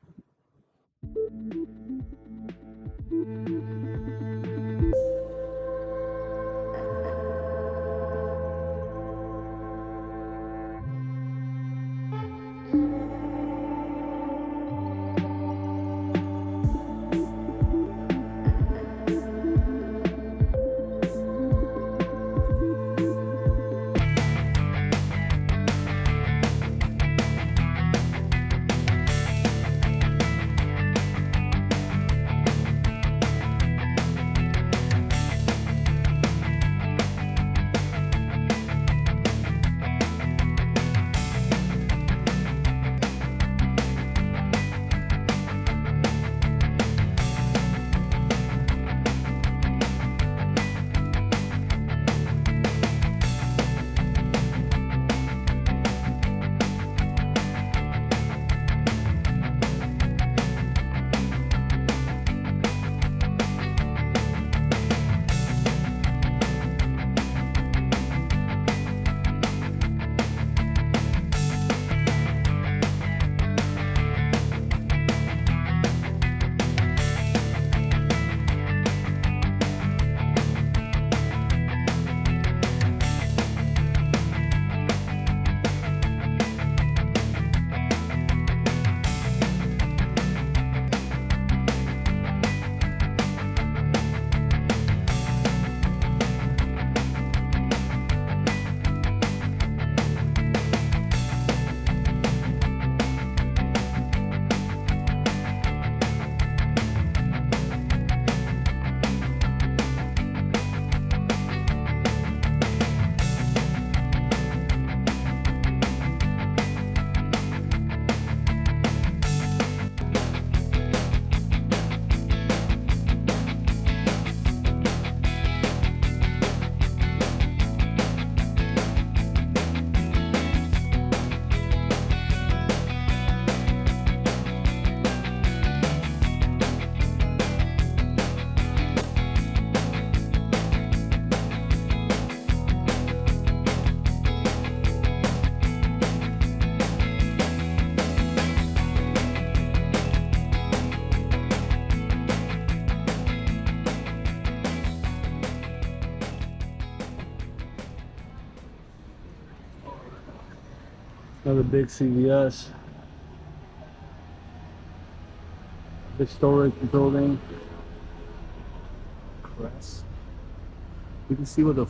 Speaker 1: Another big CVS. Historic building. Crest. You can see where the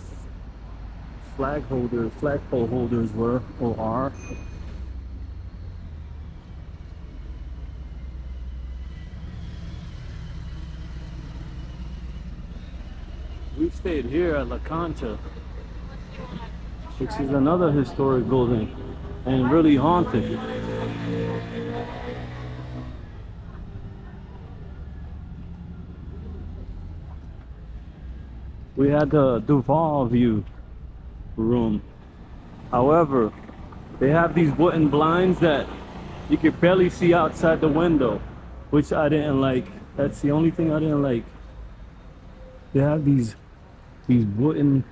Speaker 1: flagpole holders were or are. We stayed here at La Concha, which is another historic building and really haunted. We had the Duval view room. However, they have these wooden blinds that you could barely see outside the window, which I didn't like. That's the only thing I didn't like. They have these wooden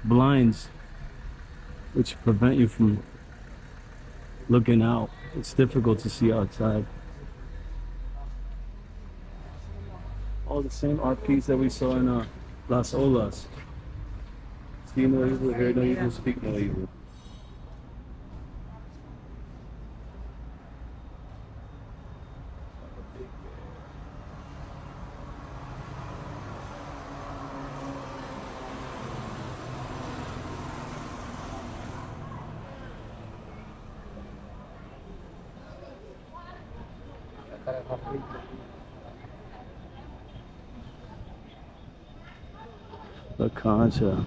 Speaker 1: blinds which prevent you from looking out. It's difficult to see outside. All the same art piece that we saw in Las Olas. See no evil, hear no evil, speak no evil. La Concha.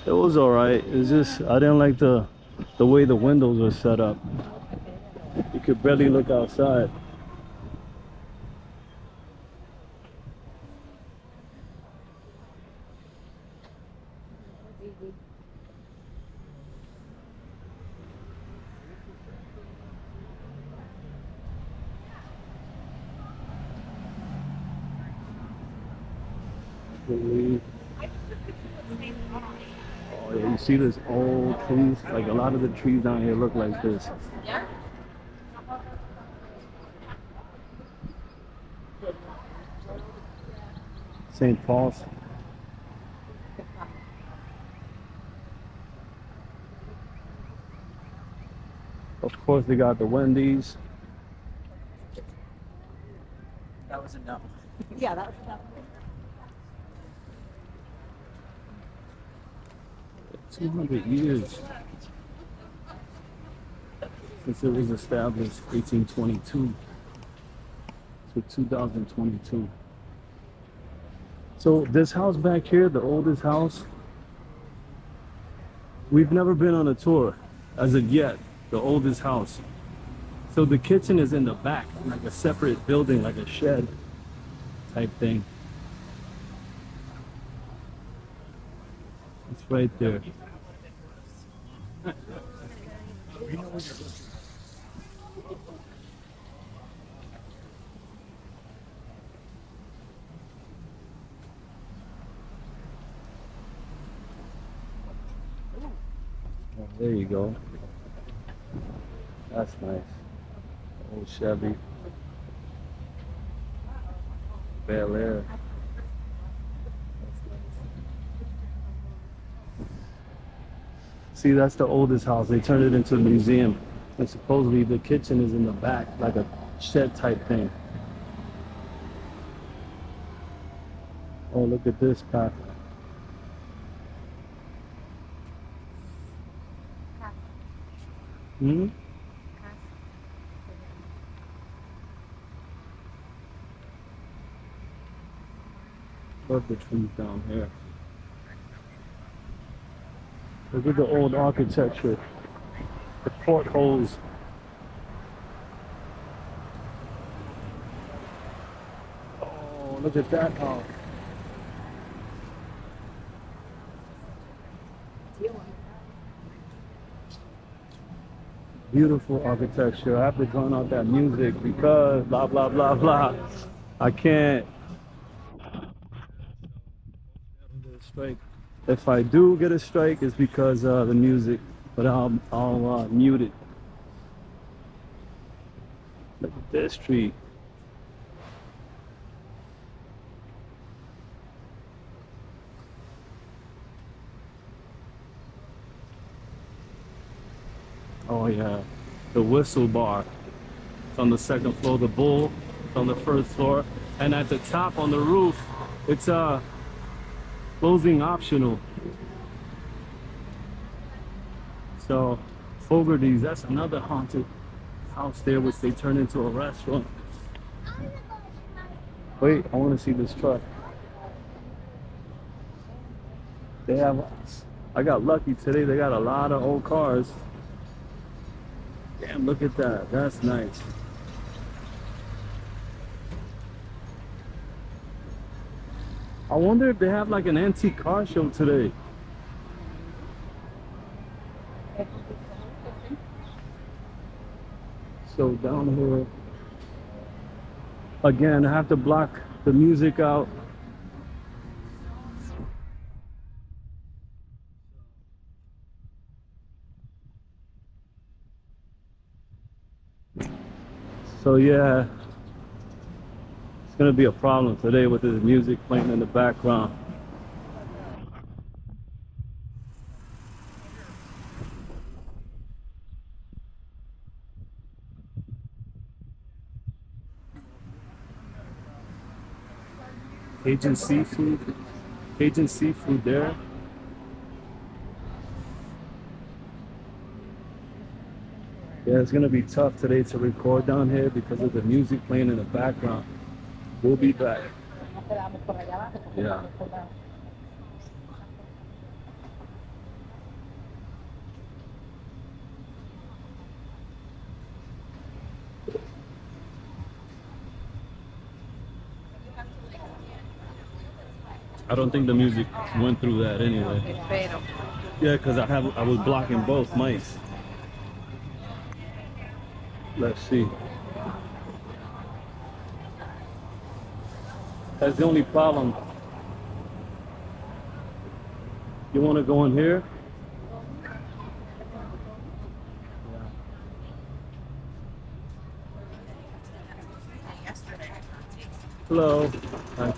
Speaker 1: It was alright. It's just I didn't like the way the windows were set up. You could barely look outside. Oh yeah, you see this old trees? Like a lot of the trees down here look like this. St. Paul's. Of course they got the Wendy's.
Speaker 3: That was a no.
Speaker 2: Yeah, that was enough.
Speaker 1: 200 years since it was established, 1822 to 2022. So this house back here, the oldest house, we've never been on a tour as of yet, the oldest house. So the kitchen is in the back, like a separate building, like a shed type thing. It's right there. Oh, there you go. That's nice. Old Chevy. Bel Air. See, that's the oldest house. They turned it into a museum. And supposedly the kitchen is in the back, like a shed type thing. Oh, look at this path. Hmm? Love the trees down here. Look at the old architecture. The portholes. Oh, look at that house. Beautiful architecture. I have to turn off that music because blah, blah, blah, blah. I can't. Strike. If I do get a strike, it's because of the music, but I'll mute it. Look at this tree. Oh yeah, the Whistle Bar. It's on the second floor. The Bull is on the first floor, and at the top on the roof, it's closing optional. So Fogarty's, that's another haunted house there, which they turned into a restaurant. Wait, I want to see this truck. They have, I got lucky today. They got a lot of old cars. Damn, look at that. That's nice. I wonder if they have like an antique car show today. So down here, again, I have to block the music out. So yeah, it's gonna be a problem today with this music playing in the background. Cajun seafood, Cajun seafood there. Yeah, it's gonna be tough today to record down here because of the music playing in the background. We'll be back. Yeah. I don't think the music went through that anyway. Yeah, because I was blocking both mics. Let's see. That's the only problem. You want to go in here? Hello. Hi.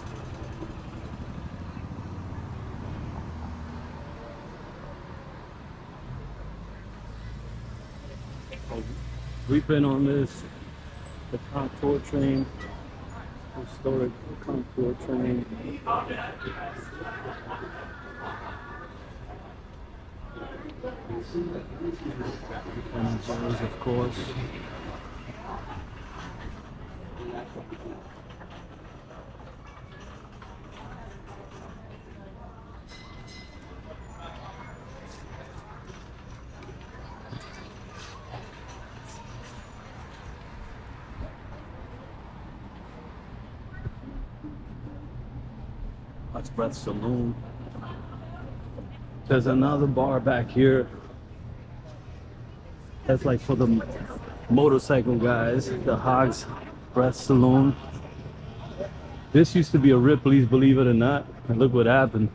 Speaker 1: We've been on this, the contour train, historic contour train. And those, of course. That's Breath Saloon. There's another bar back here. That's like for the motorcycle guys, the Hogs Breath Saloon. This used to be a Ripley's, believe it or not, and look what happened.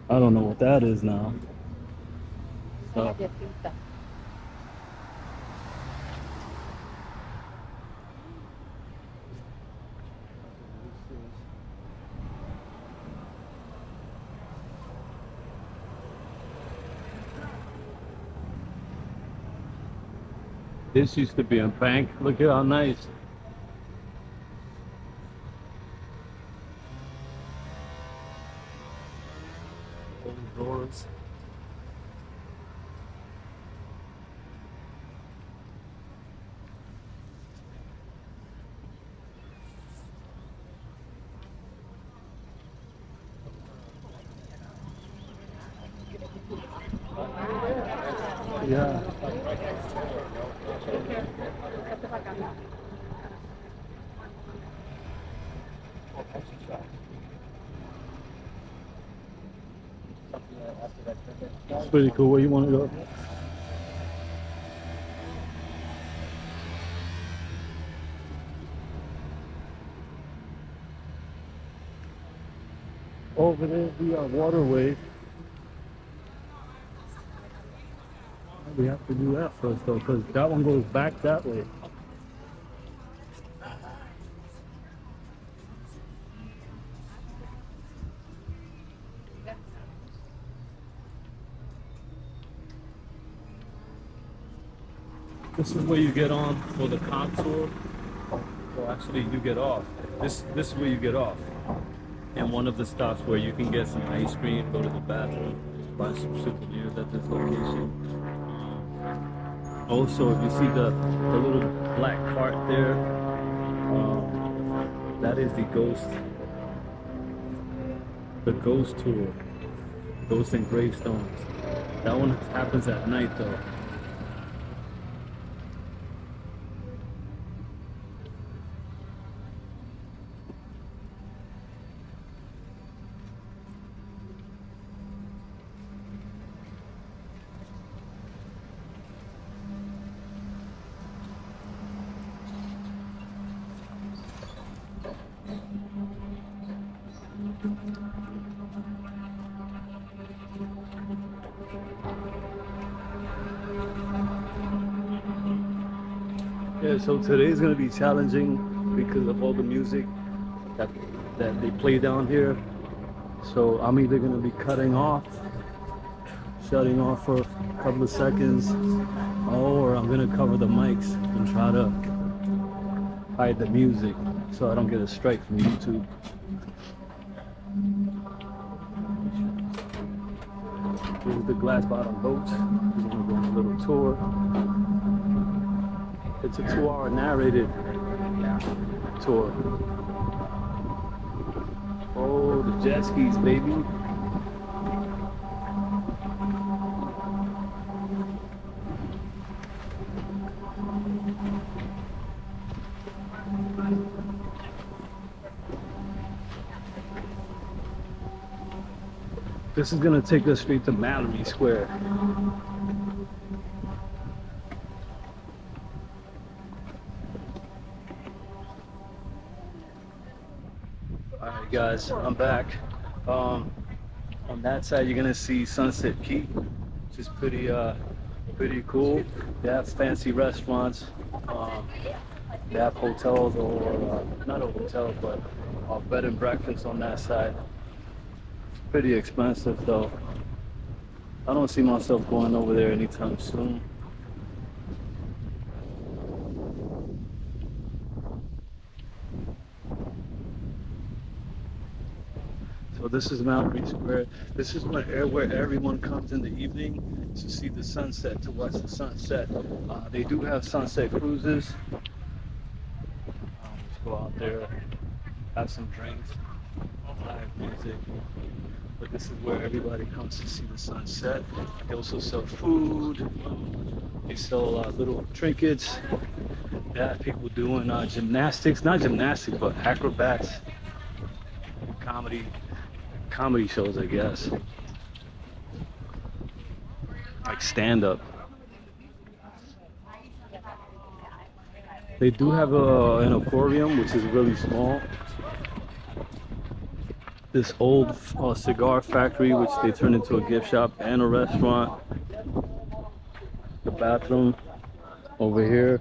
Speaker 1: I don't know what that is now. So, this used to be a bank. Look at how nice. Old doors. Yeah. It's pretty cool. Where you want to go? Over there, we are waterway. We have to do that first though, because that one goes back that way. This is where you get on for the contour. Well, actually, you get off. This is where you get off. And one of the stops where you can get some ice cream, go to the bathroom, buy some souvenirs at this location. Also, if you see the little black cart there, that is the ghost tour, Ghosts and Gravestones. That one happens at night though. Yeah, so today's gonna be challenging because of all the music that they play down here. So I'm either gonna be shutting off for a couple of seconds, or I'm gonna cover the mics and try to hide the music so I don't get a strike from YouTube. This is the glass bottom boat. We're gonna go on a little tour. It's a 2-hour narrated tour. Oh, the jet skis, baby. This is gonna take us straight to Mallory Square. Alright guys, I'm back. On that side you're gonna see Sunset Key, which is pretty cool. They have fancy restaurants. They have hotels, or not a hotel, but bed and breakfast on that side. It's pretty expensive though. I don't see myself going over there anytime soon. So this is Mallory Square. This is where everyone comes in the evening to see the sunset, to watch the sunset. They do have sunset cruises. Let's go out there, have some drinks, live music. But this is where everybody comes to see the sunset. They also sell food. They sell little trinkets. They have people doing gymnastics, not gymnastics, but acrobats, comedy shows, I guess, like stand-up. They do have an aquarium, which is really small. This old cigar factory, which they turned into a gift shop and a restaurant. The bathroom over here.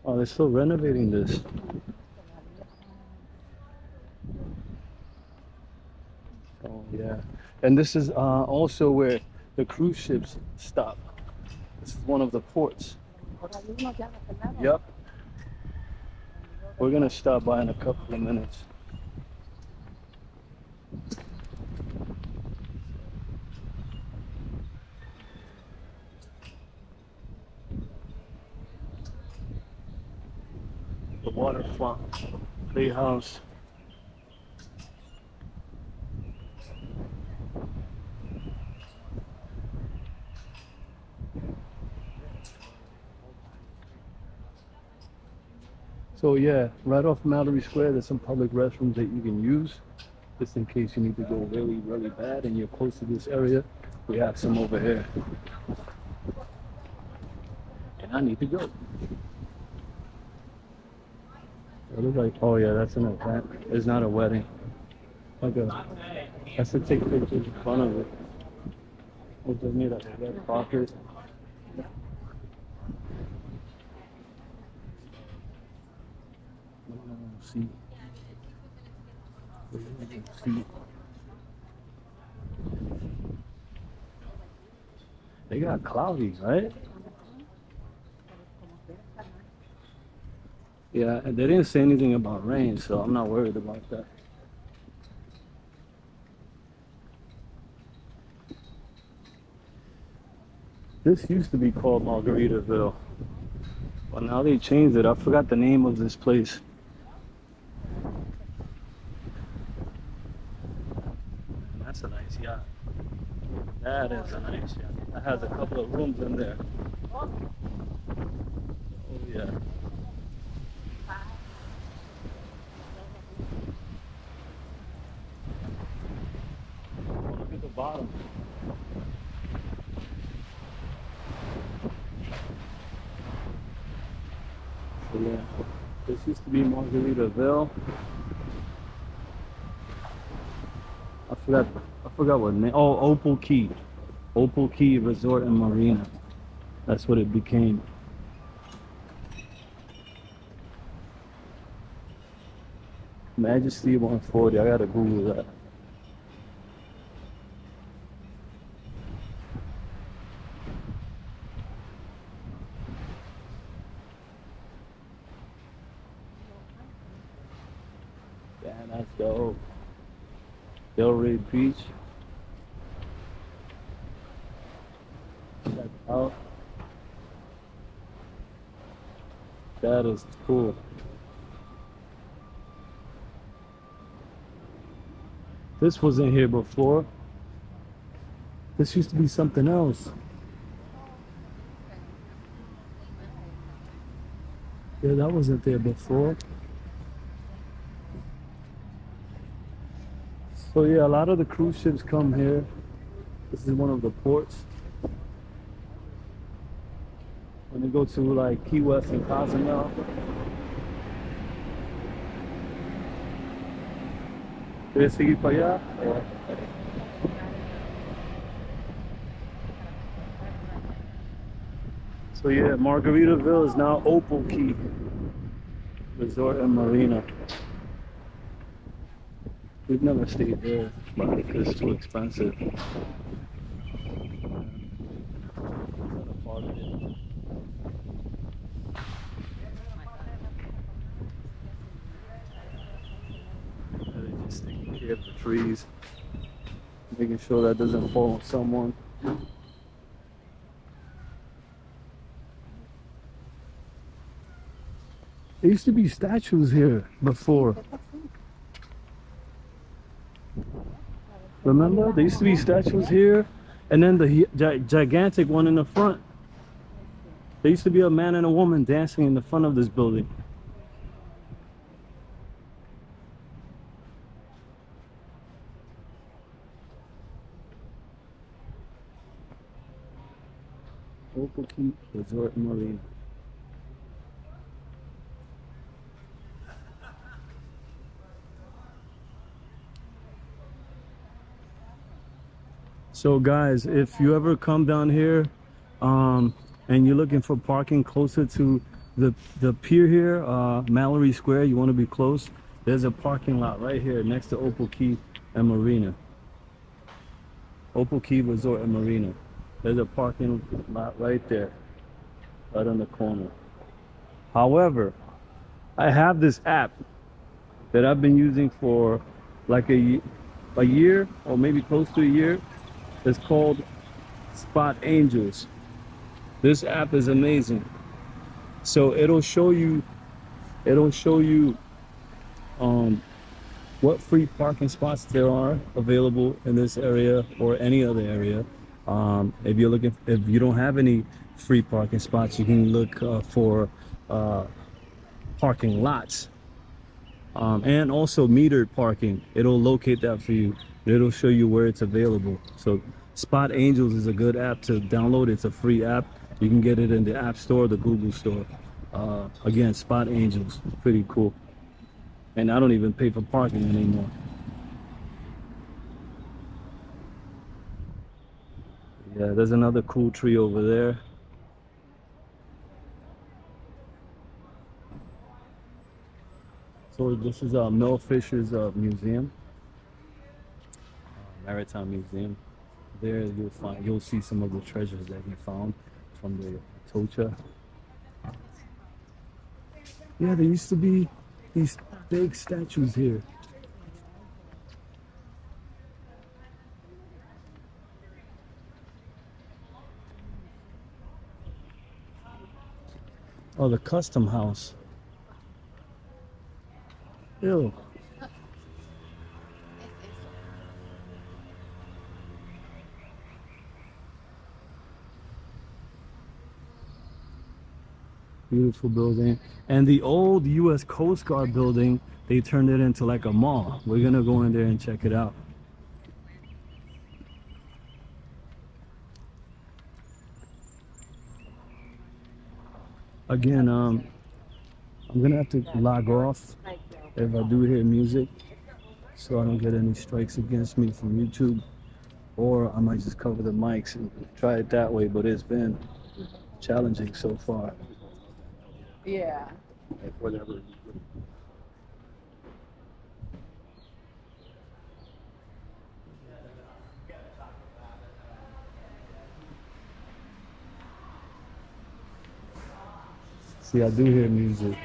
Speaker 1: Oh, they're still renovating this. Oh yeah, and this is also where the cruise ships stop. This is one of the ports. Yep. We're gonna stop by in a couple of minutes. The waterfront playhouse. So yeah, right off Mallory Square, there's some public restrooms that you can use, just in case you need to go really, really bad and you're close to this area. We have some over here. And I need to go. It looks like, oh yeah, that's an event. It's not a wedding. Okay. That's to take pictures in front of it. We'll just need a red carpet. See. They got cloudy, right? Yeah, and they didn't say anything about rain, so I'm not worried about that. This used to be called Margaritaville, but now they changed it. I forgot the name of this place. That's a nice yacht. That is a nice yacht. That has a couple of rooms in there. Oh yeah. Oh, look at the bottom. So yeah, this used to be Margaritaville. I forgot what name. Oh, Opal Key. Opal Key Resort and Marina. That's what it became. Majesty 140. I gotta Google that. Damn, that's dope. Delray Beach. Check out. That is cool. This wasn't here before. This used to be something else. Yeah, that wasn't there before. So yeah, a lot of the cruise ships come here. This is one of the ports. When they go to like Key West and Cozumel. ¿Quieres seguir para allá? So yeah, Margaritaville is now Opal Key Resort and Marina. We've never stayed there, but it's too expensive. They're just taking care of the trees, making sure that doesn't fall on someone. There used to be statues here before. Remember? There used to be statues here, and then the gigantic one in the front. There used to be a man and a woman dancing in the front of this building. Opal Key Resort and Marina. So guys, if you ever come down here and you're looking for parking closer to the pier here, Mallory Square, you want to be close, there's a parking lot right here next to Opal Key and Marina. Opal Key Resort and Marina. There's a parking lot right there, right on the corner. However, I have this app that I've been using for like a year or maybe close to a year. It's called Spot Angels. This app is amazing. So it'll show you what free parking spots there are available in this area or any other area. If you don't have any free parking spots, you can look for parking lots, and also metered parking. It'll locate that for you. It'll show you where it's available. So Spot Angels is a good app to download. It's a free app. You can get it in the App Store, the Google Store. Again, Spot Angels, pretty cool. And I don't even pay for parking anymore. Yeah, there's another cool tree over there. So this is Mel Fisher's museum, Maritime Museum. there, you'll see some of the treasures that he found from the Tocha. Yeah, there used to be these big statues here. Oh, the custom house. Ew. Beautiful building. And the old U.S. Coast Guard building, they turned it into like a mall. We're gonna go in there and check it out. Again, I'm gonna have to log off if I do hear music, so I don't get any strikes against me from YouTube, or I might just cover the mics and try it that way, but it's been challenging so far.
Speaker 2: Yeah.
Speaker 3: Like whatever.
Speaker 1: See, I do hear music.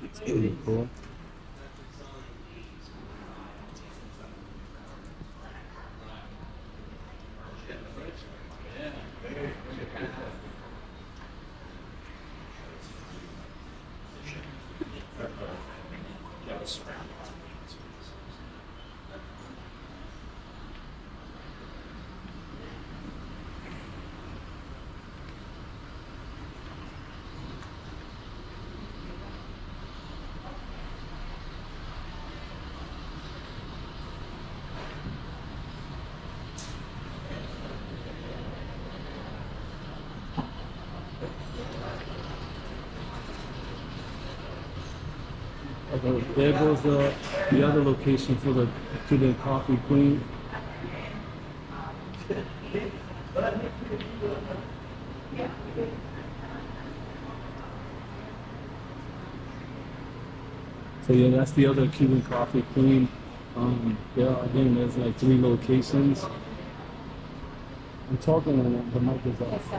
Speaker 1: It's pretty cool. Okay, there goes the other location for the Cuban Coffee Queen. So yeah, that's the other Cuban Coffee Queen. Yeah, again, there's like 3 locations. I'm talking and the mic is off.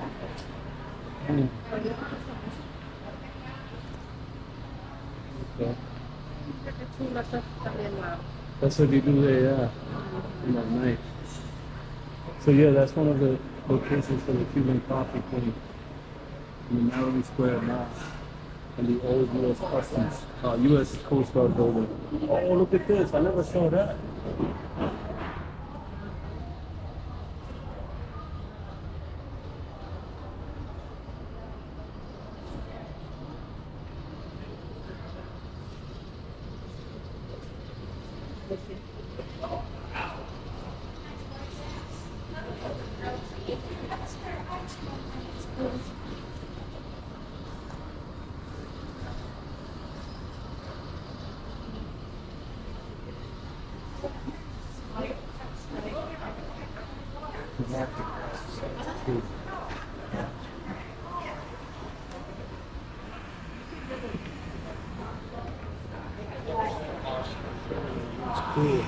Speaker 1: Mm. Okay. That's what you do there, yeah. In that night. So yeah, that's one of the locations for the Cuban Coffee Queen in the Maryland Square Mall and the old U.S. Customs, U.S. Coast Guard building. Oh, look at this! I never saw that. It's cool.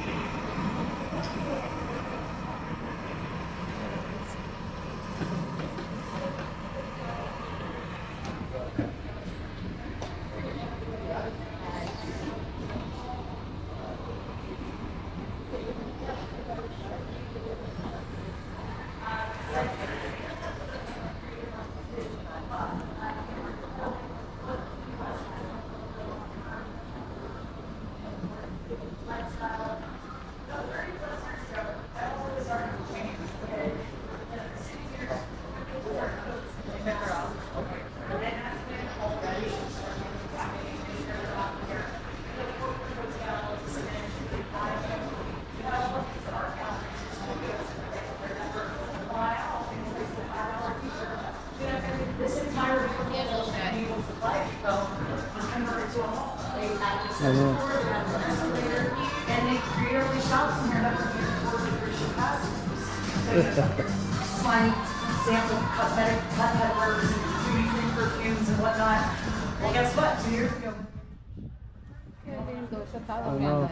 Speaker 4: Smiley sample cosmetic butt peppers and duty-free perfumes and whatnot. Well, guess what? 2 years ago.
Speaker 1: I know.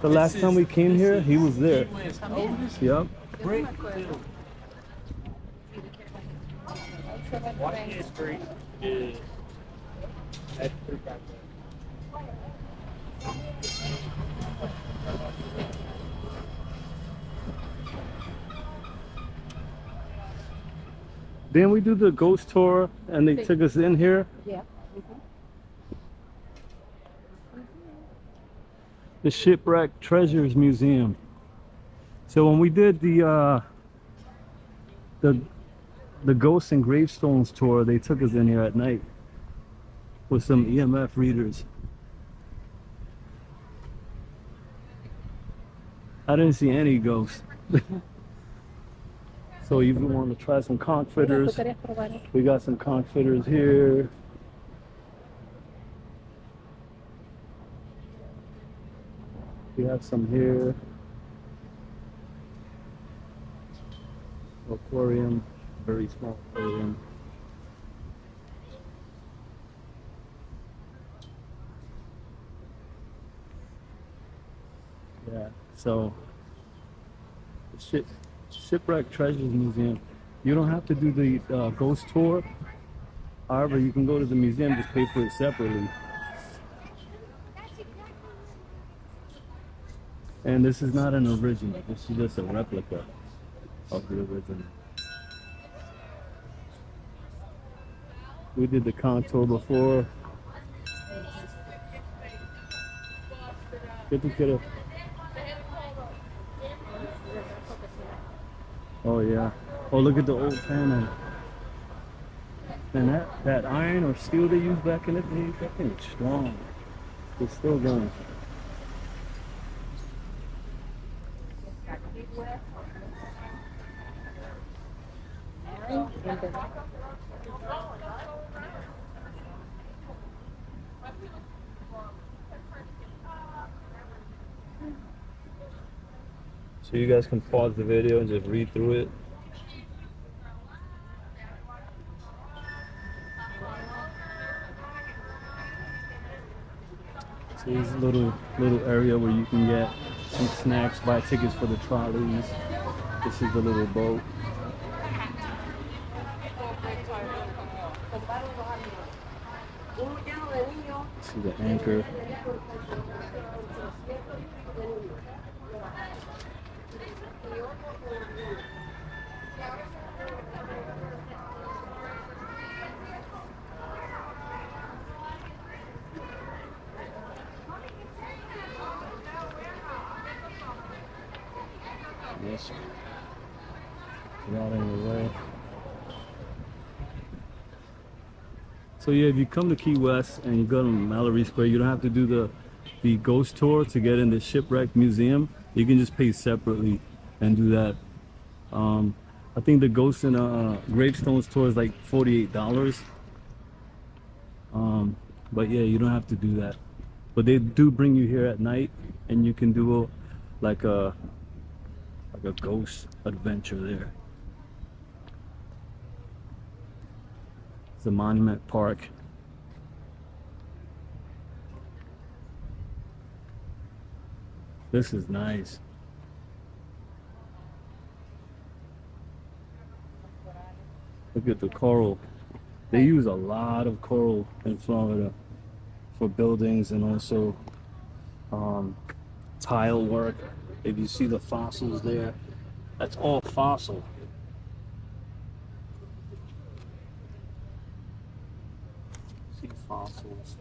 Speaker 1: The last time we came here, he was there. Yep.
Speaker 3: Washington Street is at 3
Speaker 1: Didn't we do the ghost tour and they took us in here?
Speaker 2: Yeah.
Speaker 1: The Shipwreck Treasures Museum. So when we did the ghosts and gravestones tour, they took us in here at night with some EMF readers. I didn't see any ghosts. So if you want to try some conch fritters, we got some conch fritters here. We have some here. Aquarium, very small aquarium. Yeah, so Shipwreck Treasures Museum. You don't have to do the ghost tour. However, you can go to the museum, just pay for it separately. And this is not an original. This is just a replica of the original. We did the contour before. Get the kiddo. Oh yeah. Oh, look at the old cannon. And that iron or steel they used back in the day, that thing's strong. It's still going. So you guys can pause the video and just read through it. So there's a little area where you can get some snacks, buy tickets for the trolleys. This is the little boat. This is the anchor. Yes. Not in the way. So yeah, if you come to Key West and you go to Mallory Square, you don't have to do the ghost tour to get in the Shipwreck Museum. You can just pay separately and do that. I think the ghosts and gravestones tour is like $48. But yeah, you don't have to do that. But they do bring you here at night, and you can do like a ghost adventure there. It's a monument park. This is nice. Look at the coral. They use a lot of coral in Florida for buildings and also tile work. If you see the fossils there, that's all fossil. See fossils.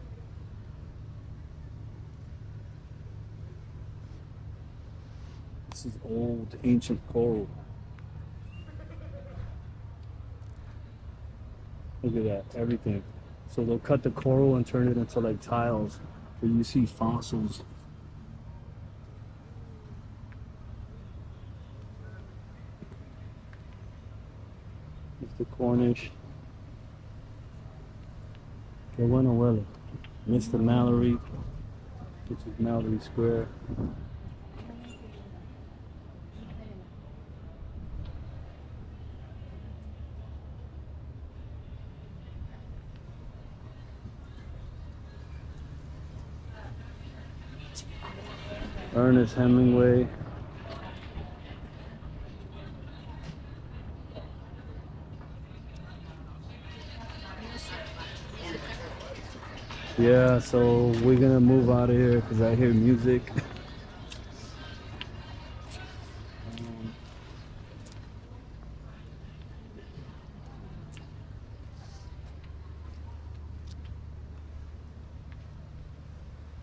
Speaker 1: This is old, ancient coral. Look at that, everything. So they'll cut the coral and turn it into like tiles, where you see fossils. Mr. Cornish. Que bueno huele. Mr. Mallory, which is Mallory Square. Ernest Hemingway. Yeah, so we're gonna move out of here because I hear music.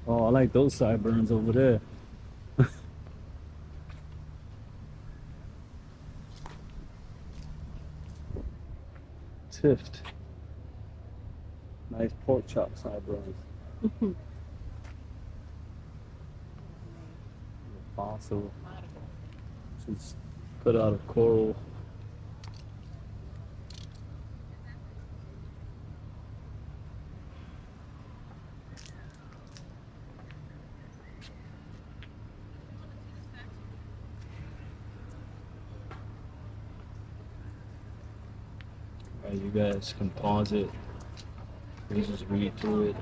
Speaker 1: Oh, I like those sideburns over there. Tift. Nice pork chop sideburns. Fossil. She's cut out of coral. Alright, you guys can pause it. You just read through it.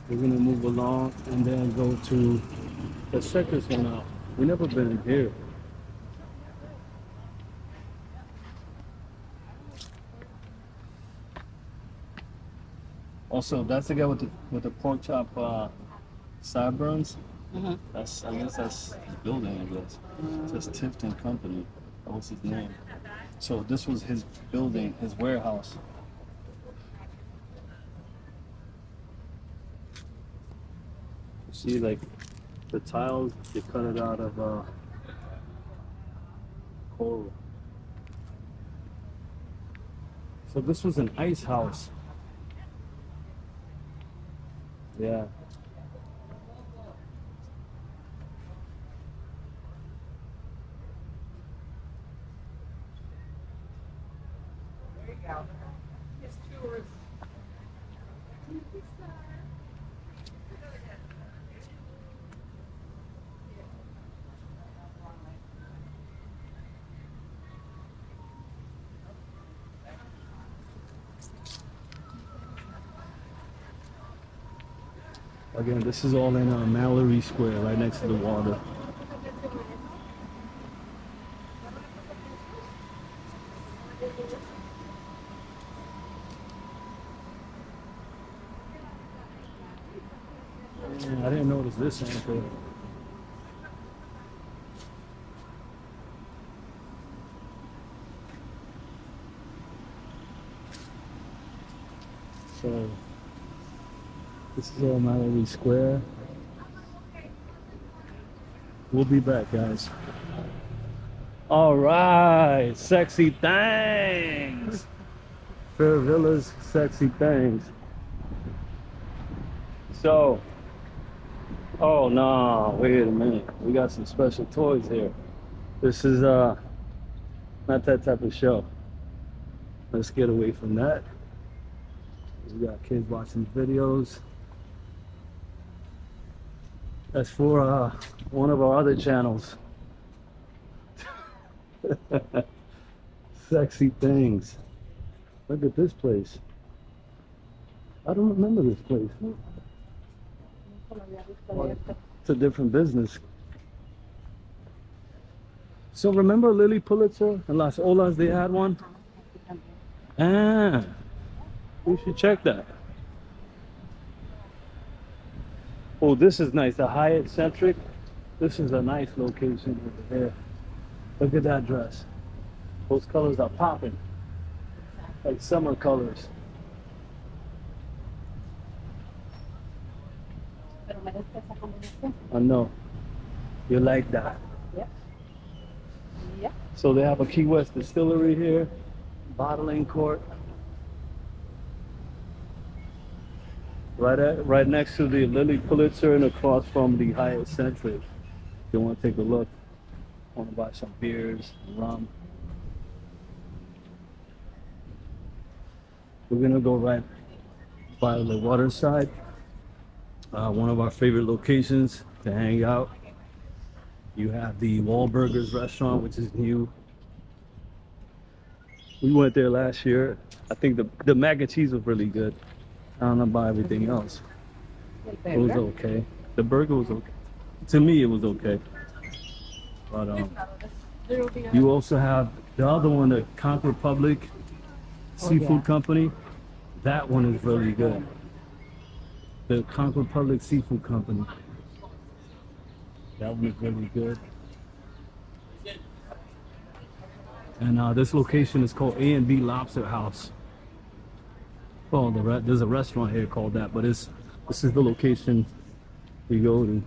Speaker 1: We're gonna move along and then go to, let's check this one out. We've never been in here. Also, that's the guy with the pork chop sideburns. That's, I guess that's his building, I guess. It says Tifton Company. That was his name. So this was his building, his warehouse. See, like the tiles, they cut it out of coral. So this was an ice house. Yeah.
Speaker 4: There you go. His tours.
Speaker 1: Again, this is all in Mallory Square, right next to the water. I didn't notice this until. So this is all Mallory Square. We'll be back, guys. All right, sexy things. Fair Villas, sexy things. So, oh no, wait a minute. We got some special toys here. This is not that type of show. Let's get away from that. We got kids watching videos. That's for one of our other channels. Sexy things. Look at this place. I don't remember this place. It's a different business. So remember Lily Pulitzer and Las Olas, they had one? Ah, we should check that. Oh, this is nice, the Hyatt Centric. This is a nice location over here. Look at that dress. Those colors are popping. Like summer colors. I know. You like that.
Speaker 2: Yep. Yep.
Speaker 1: So they have a Key West distillery here, bottling court. Right next to the Lily Pulitzer and across from the Hyatt Centric. If you want to take a look, want to buy some beers, rum. We're gonna go right by the water side. One of our favorite locations to hang out. You have the Wahlburgers restaurant, which is new. We went there last year. I think the mac and cheese was really good. I don't know about everything else. It was okay. The burger was okay. To me, it was okay. But you also have the other one, the Conch Republic Seafood Company. That one is really good. The Conch Republic Seafood Company. That one is really good. And this location is called A&B Lobster House. Well, there's a restaurant here called that, but this is the location we go to.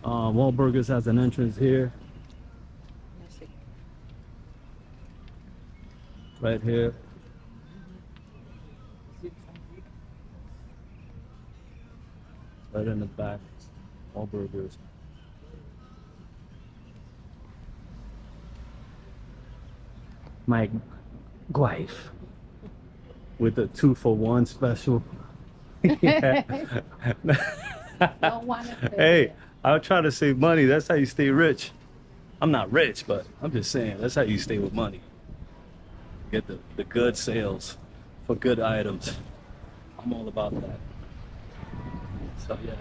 Speaker 1: Wahlburgers has an entrance here. Right here. Right in the back. Wahlburgers. My wife with a 2-for-1 special. Hey, I'll try to save money. That's how you stay rich. I'm not rich, but I'm just saying that's how you stay with money. Get the good sales for good items. I'm all about that. So yeah.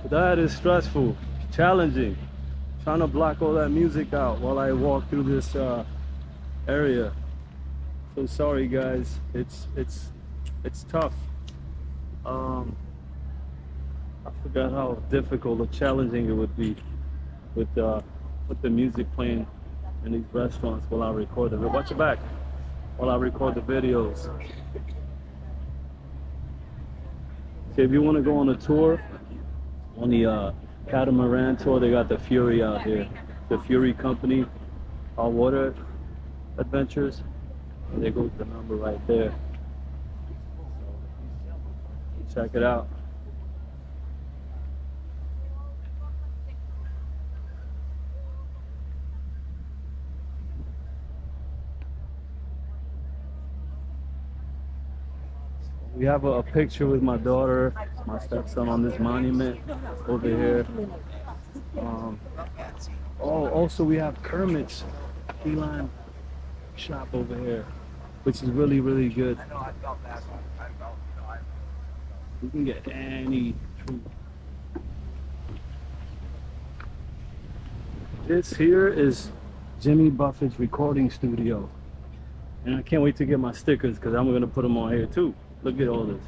Speaker 1: That is stressful, challenging. Trying to block all that music out while I walk through this area. So sorry guys, it's tough. I forgot how difficult or challenging it would be with the music playing in these restaurants while I record them. Watch your back while I record the videos. So if you want to go on a tour On the catamaran tour, they got the Fury out here. The Fury Company, all water adventures. And there goes the number right there. Check it out. We have a picture with my daughter, my stepson on this monument over here. Oh, also we have Kermit's feline shop over here, which is really, really good. You can get any treat. This here is Jimmy Buffett's recording studio. And I can't wait to get my stickers because I'm going to put them on here too. Look at all this.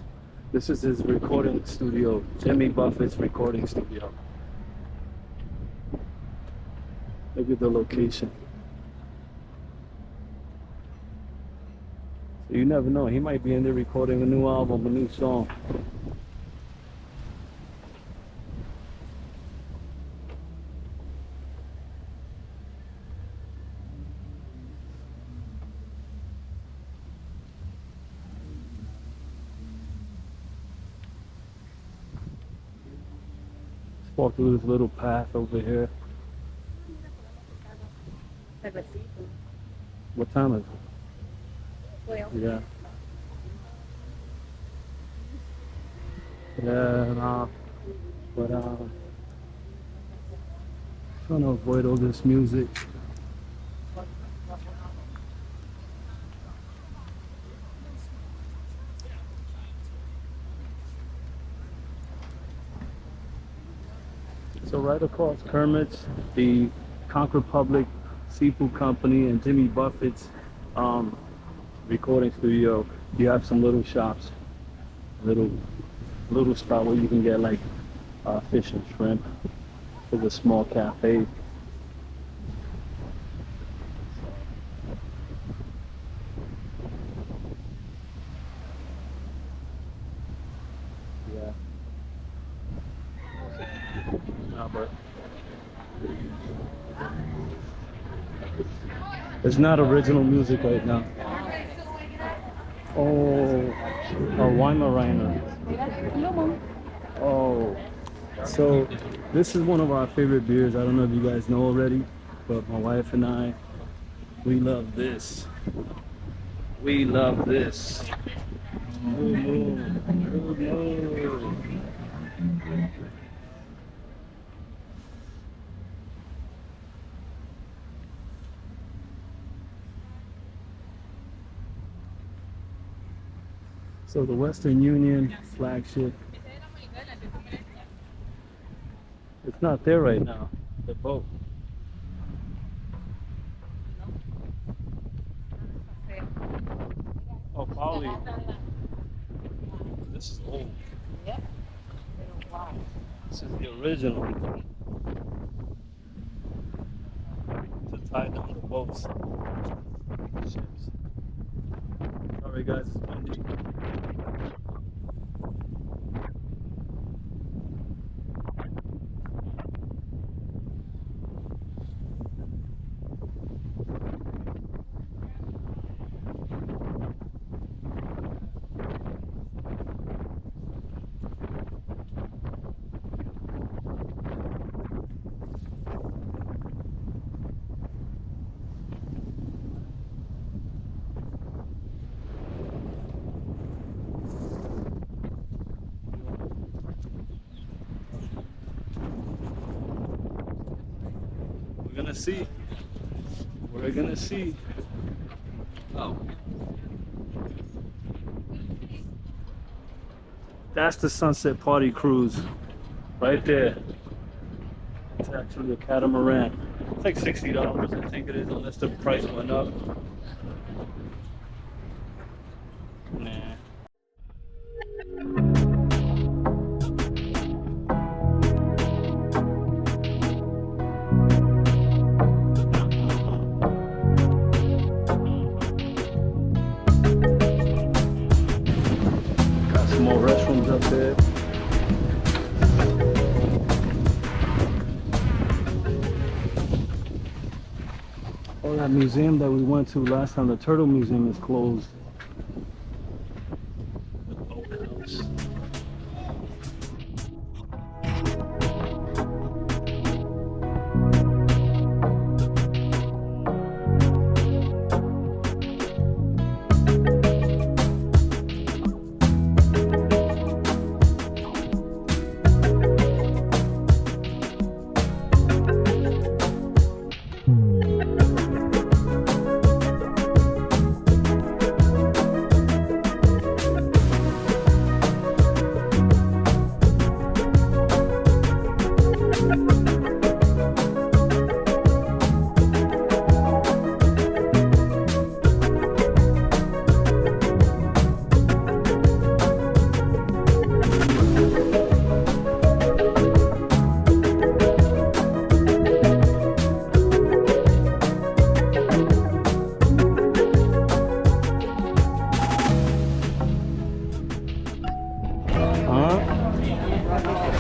Speaker 1: This is his recording studio, Jimmy Buffett's recording studio. Look at the location. So you never know, he might be in there recording a new album, a new song. Walk through this little path over here. What time is it?
Speaker 2: Well.
Speaker 1: Yeah. Yeah, nah. But trying to avoid all this music. So right across Kermit's, the Conch Republic Seafood Company, and Jimmy Buffett's recording studio, you have some little shops, little spot where you can get like fish and shrimp. There's a small cafe. Yeah. But it's not original music right now. Oh, a Weimaraner. Oh, so this is one of our favorite beers. I don't know if you guys know already, but my wife and I, we love this. We love this. Oh, no. Oh, no. So the Western Union flagship, it's not there right now, the boat. Oh, Polly. This is old.
Speaker 2: Yep.
Speaker 1: This is the original. To tie down the boats. Ships. Sorry guys, it's windy. We're gonna see. We're gonna see. Oh. That's the Sunset Party Cruise. Right there. It's actually a catamaran. It's like $60, I think it is, unless the price went up. Nah. Got some more restrooms up there. That museum that we went to last time, the Turtle Museum, is closed.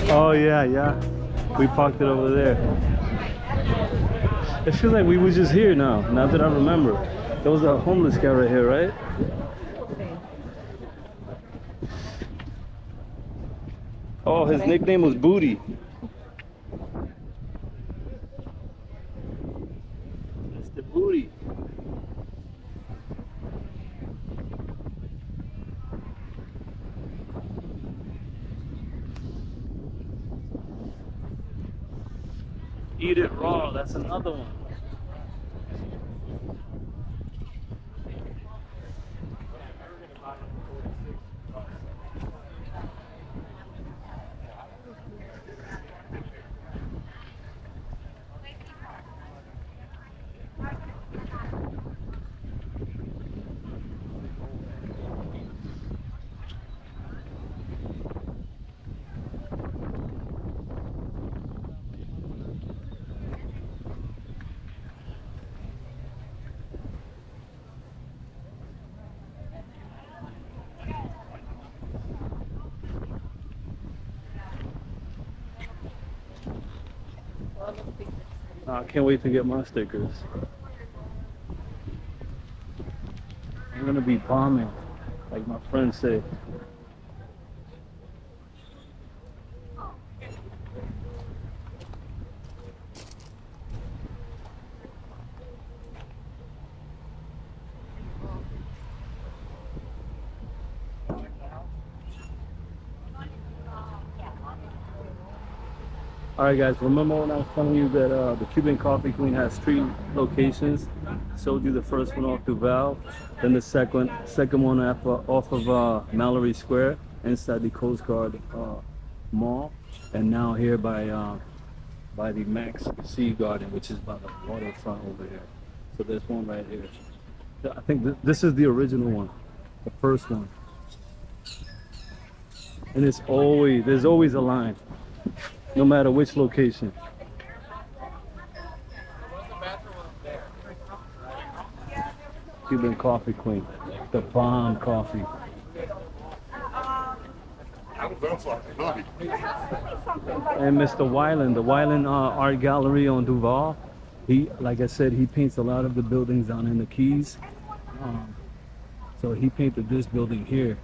Speaker 1: Oh yeah. We parked it over there. It feels like we were just here now that I remember. There was a homeless guy right here, right? Oh, his nickname was Booty. Mr. Booty. Eat it raw, that's another one. I can't wait to get my stickers. I'm gonna be bombing, like my friends say. Alright guys, remember when I was telling you that the Cuban Coffee Queen has street locations? Showed you the first one off Duval, then the second one off of Mallory Square inside the Coast Guard Mall, and now here by the Max Sea Garden, which is by the waterfront over here. So there's one right here. I think this is the original one, the first one. And there's always a line, no matter which location. Cuban Coffee Queen, the bomb coffee. And Mr. Weiland, the Weiland Art Gallery on Duval. He, like I said, he paints a lot of the buildings down in the Keys. So he painted this building here.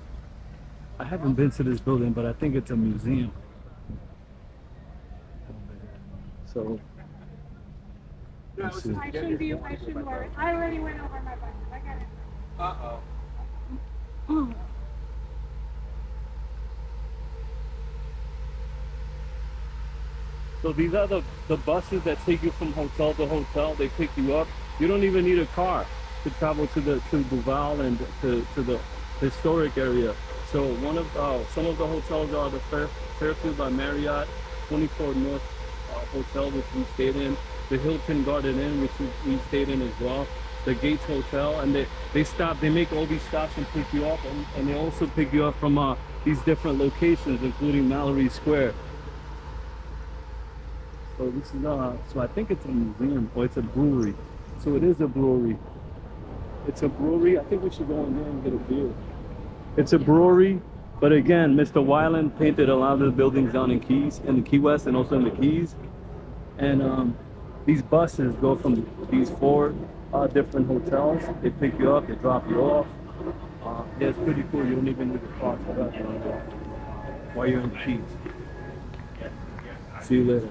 Speaker 1: I haven't been to this building, but I think it's a museum. So, let's see.
Speaker 2: I shouldn't worry. I already went over my budget. I got it.
Speaker 1: Uh-oh. So these are the buses that take you from hotel to hotel. They pick you up. You don't even need a car to travel to Duval and to the historic area. So some of the hotels are the Fairfield by Marriott, 24 North Hotel, which we stayed in, the Hilton Garden Inn, which we stayed in as well, the Gates Hotel, and they make all these stops and pick you up, and they also pick you up from these different locations, including Mallory Square. So this is so I think it's a museum, or it's a brewery. So it is a brewery. It's a brewery. I think we should go in there and get a beer. It's a brewery, but again, Mr. Weiland painted a lot of the buildings down in the Key West, and also in the Keys. And these buses go from these 4 different hotels. They pick you up, they drop you off. Yeah, it's pretty cool. You don't even need to park for that while you're in the Keys. See you later.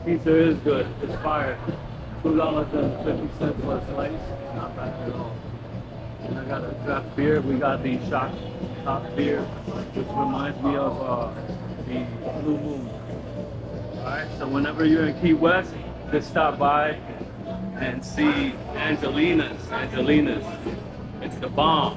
Speaker 1: Pizza is good. It's fire. $2.50 for a slice. Not bad at all. And I got a draft beer. We got the shot beer, which reminds me of the Blue Moon. Alright, so whenever you're in Key West, just stop by and see Angelina's. It's the bomb.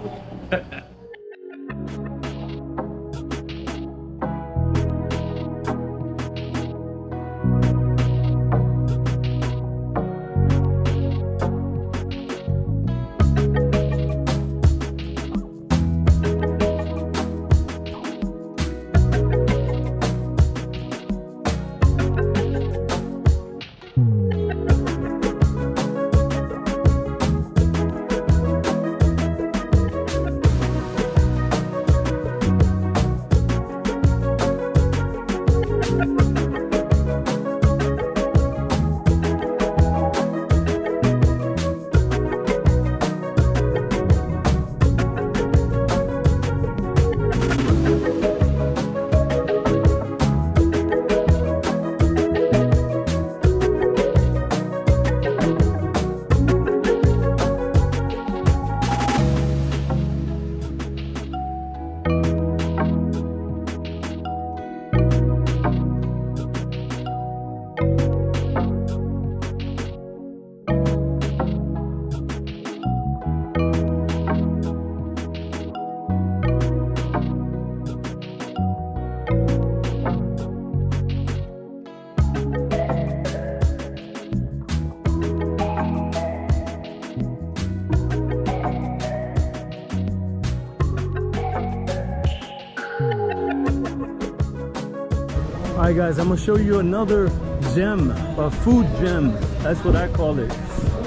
Speaker 1: Alright guys, I'm gonna show you another gem, a food gem. That's what I call it.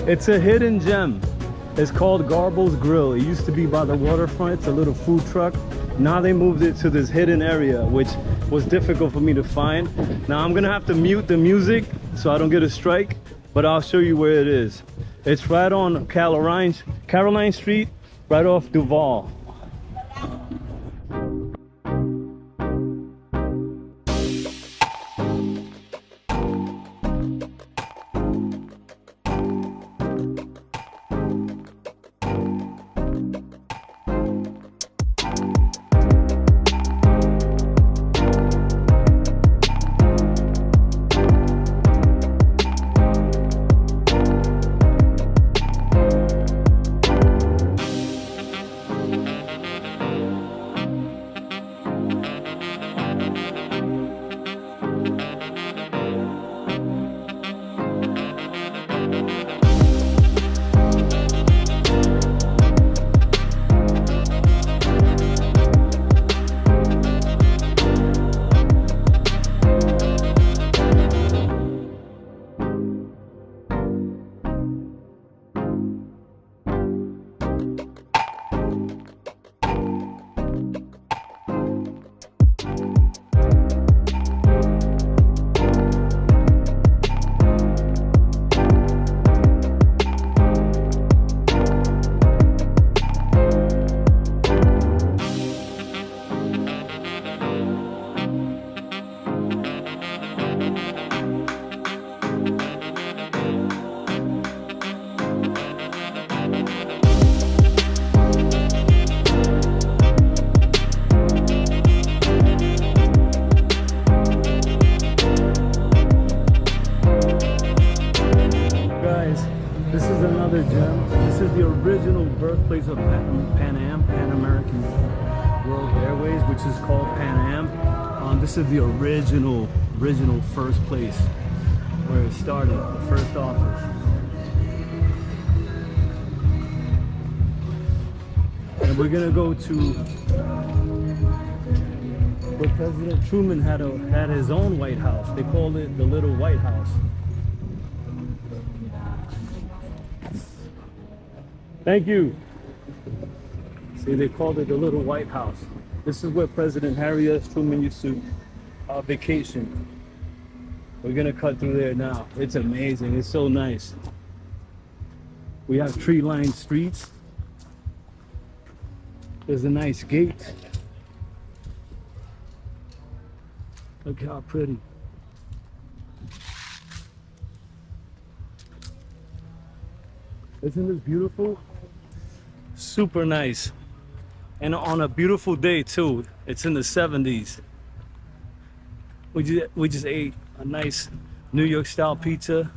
Speaker 1: It's a hidden gem. It's called Garble's Grill. It used to be by the waterfront. It's a little food truck. Now they moved it to this hidden area, which was difficult for me to find. Now I'm gonna have to mute the music so I don't get a strike, but I'll show you where it is. It's right on Caroline Street, right off Duval. The original birthplace of Pan American World Airways, which is called Pan Am. This is the original first place where it started, the first office. And we're gonna go to where President Truman had his own White House. They called it the Little White House. Thank you. See, they called it the Little White House. This is where President Harry S. Truman used to vacation. We're gonna cut through there now. It's amazing. It's so nice. We have tree-lined streets. There's a nice gate. Look how pretty. Isn't this beautiful? Super nice. And on a beautiful day too. It's in the 70s. We just ate a nice New York style pizza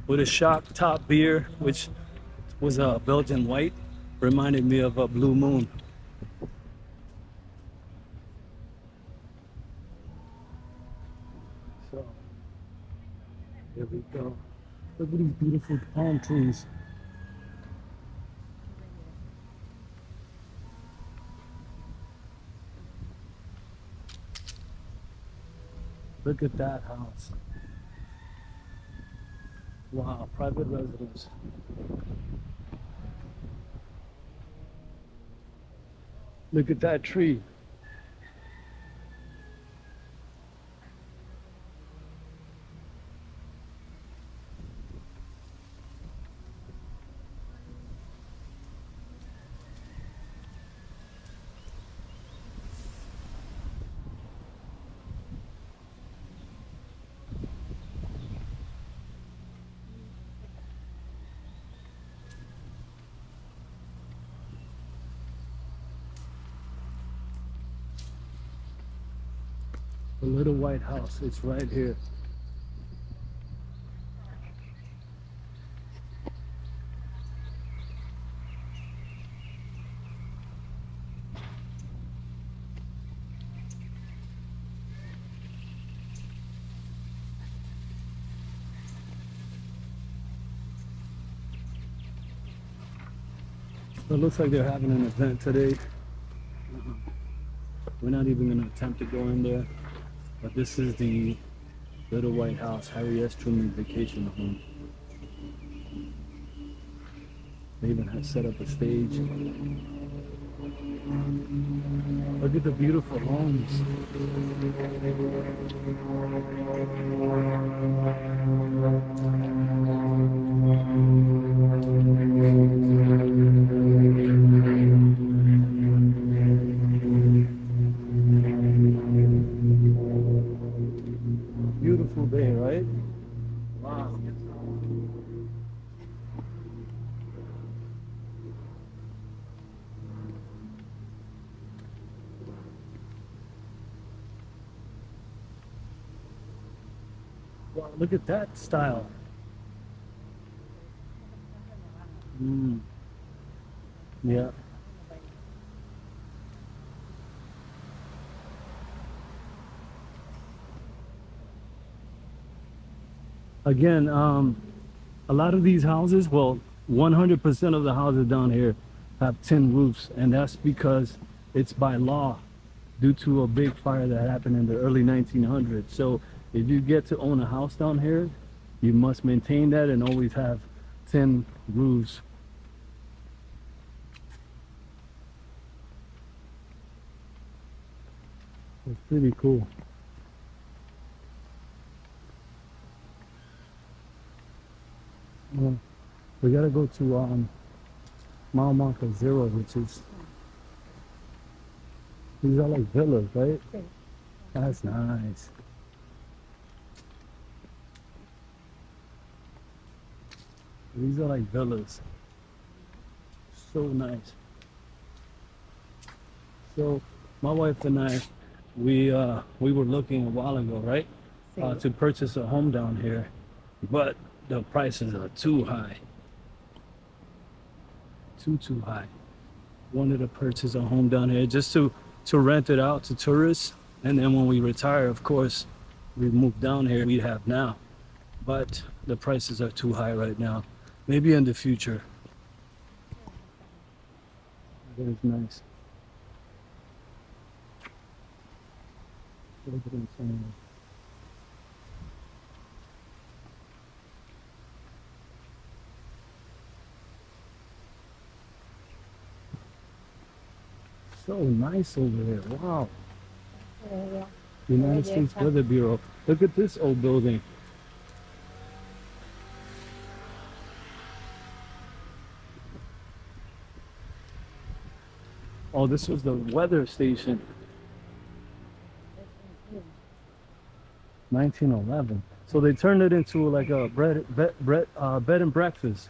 Speaker 1: with a shock top beer, which was a Belgian white. Reminded me of a Blue Moon. So here we go. Look at these beautiful palm trees. Look at that house. Wow, private residence. Look at that tree. The Little White House, it's right here. So it looks like they're having an event today. We're not even going to attempt to go in there. But this is the Little White House, Harry S. Truman vacation home. They even have set up a stage. Look at the beautiful homes. Beautiful day, right? Wow. Wow, look at that style. Yeah. Again, a lot of these houses, well, 100% of the houses down here have tin roofs, and that's because it's by law due to a big fire that happened in the early 1900s. So if you get to own a house down here, you must maintain that and always have tin roofs. It's pretty cool. Well, we gotta go to mile marker 0, which is, these are like villas, right? That's nice. These are like villas. So nice. So my wife and I, we were looking a while ago, right? To purchase a home down here, but the prices are too high. Too high. Wanted to purchase a home down here just to rent it out to tourists, and then when we retire, of course, we move down here we have now. But the prices are too high right now. Maybe in the future. That is nice. Look at them saying. So nice over there. Wow. United States Weather Bureau. Look at this old building. Oh, this was the weather station. 1911. So they turned it into like a bed and breakfast.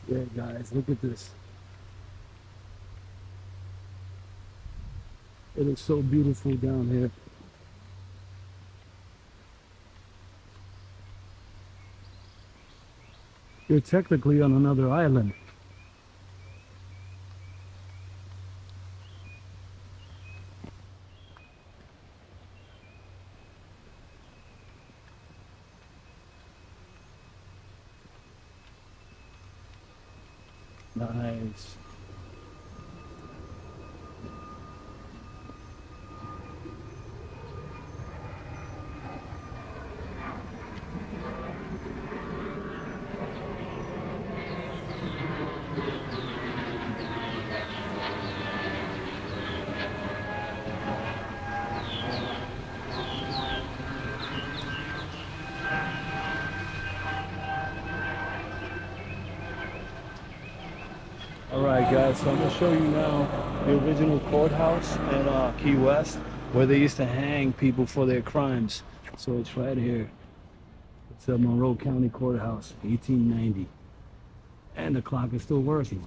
Speaker 1: Yeah, guys, look at this. It is so beautiful down here. You're technically on another island. Nice. Alright guys, so I'm going to show you now the original courthouse in Key West where they used to hang people for their crimes. So it's right here. It's the Monroe County Courthouse, 1890. And the clock is still working.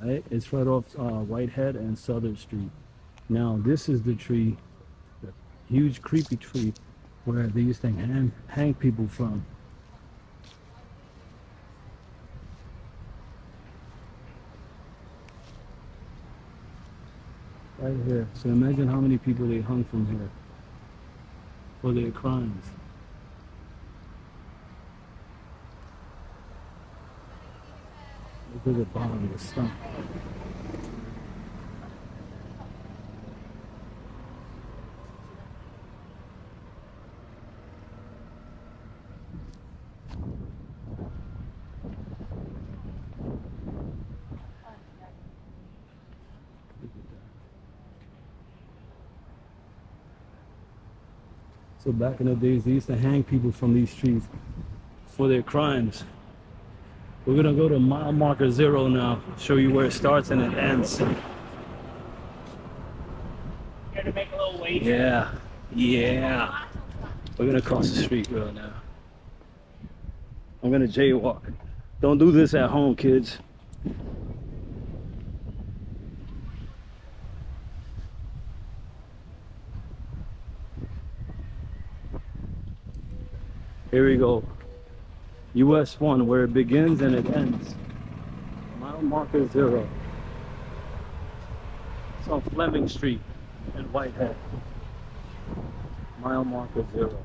Speaker 1: Right? It's right off Whitehead and Southern Street. Now this is the tree, the huge creepy tree where they used to hang people from. Right here. So imagine how many people they hung from here for their crimes. Look at the bottom of the stump. So back in the days, they used to hang people from these trees for their crimes. We're gonna go to mile marker 0 now, show you where it starts and it ends.
Speaker 3: Here to make a little wait.
Speaker 1: Yeah, yeah. We're gonna cross the street right now. I'm gonna jaywalk. Don't do this at home, kids. Here we go. US 1, where it begins and it ends. Mile marker 0. It's on Fleming Street in Whitehead. Mile marker 0.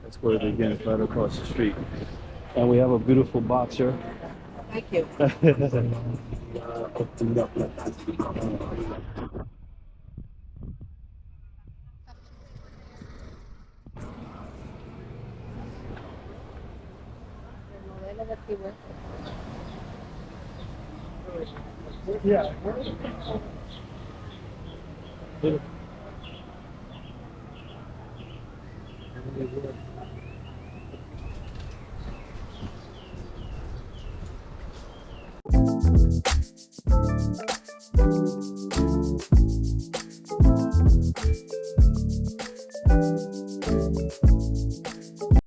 Speaker 1: That's where it begins, right across the street. And we have a beautiful boxer.
Speaker 4: Thank you.
Speaker 1: Yeah.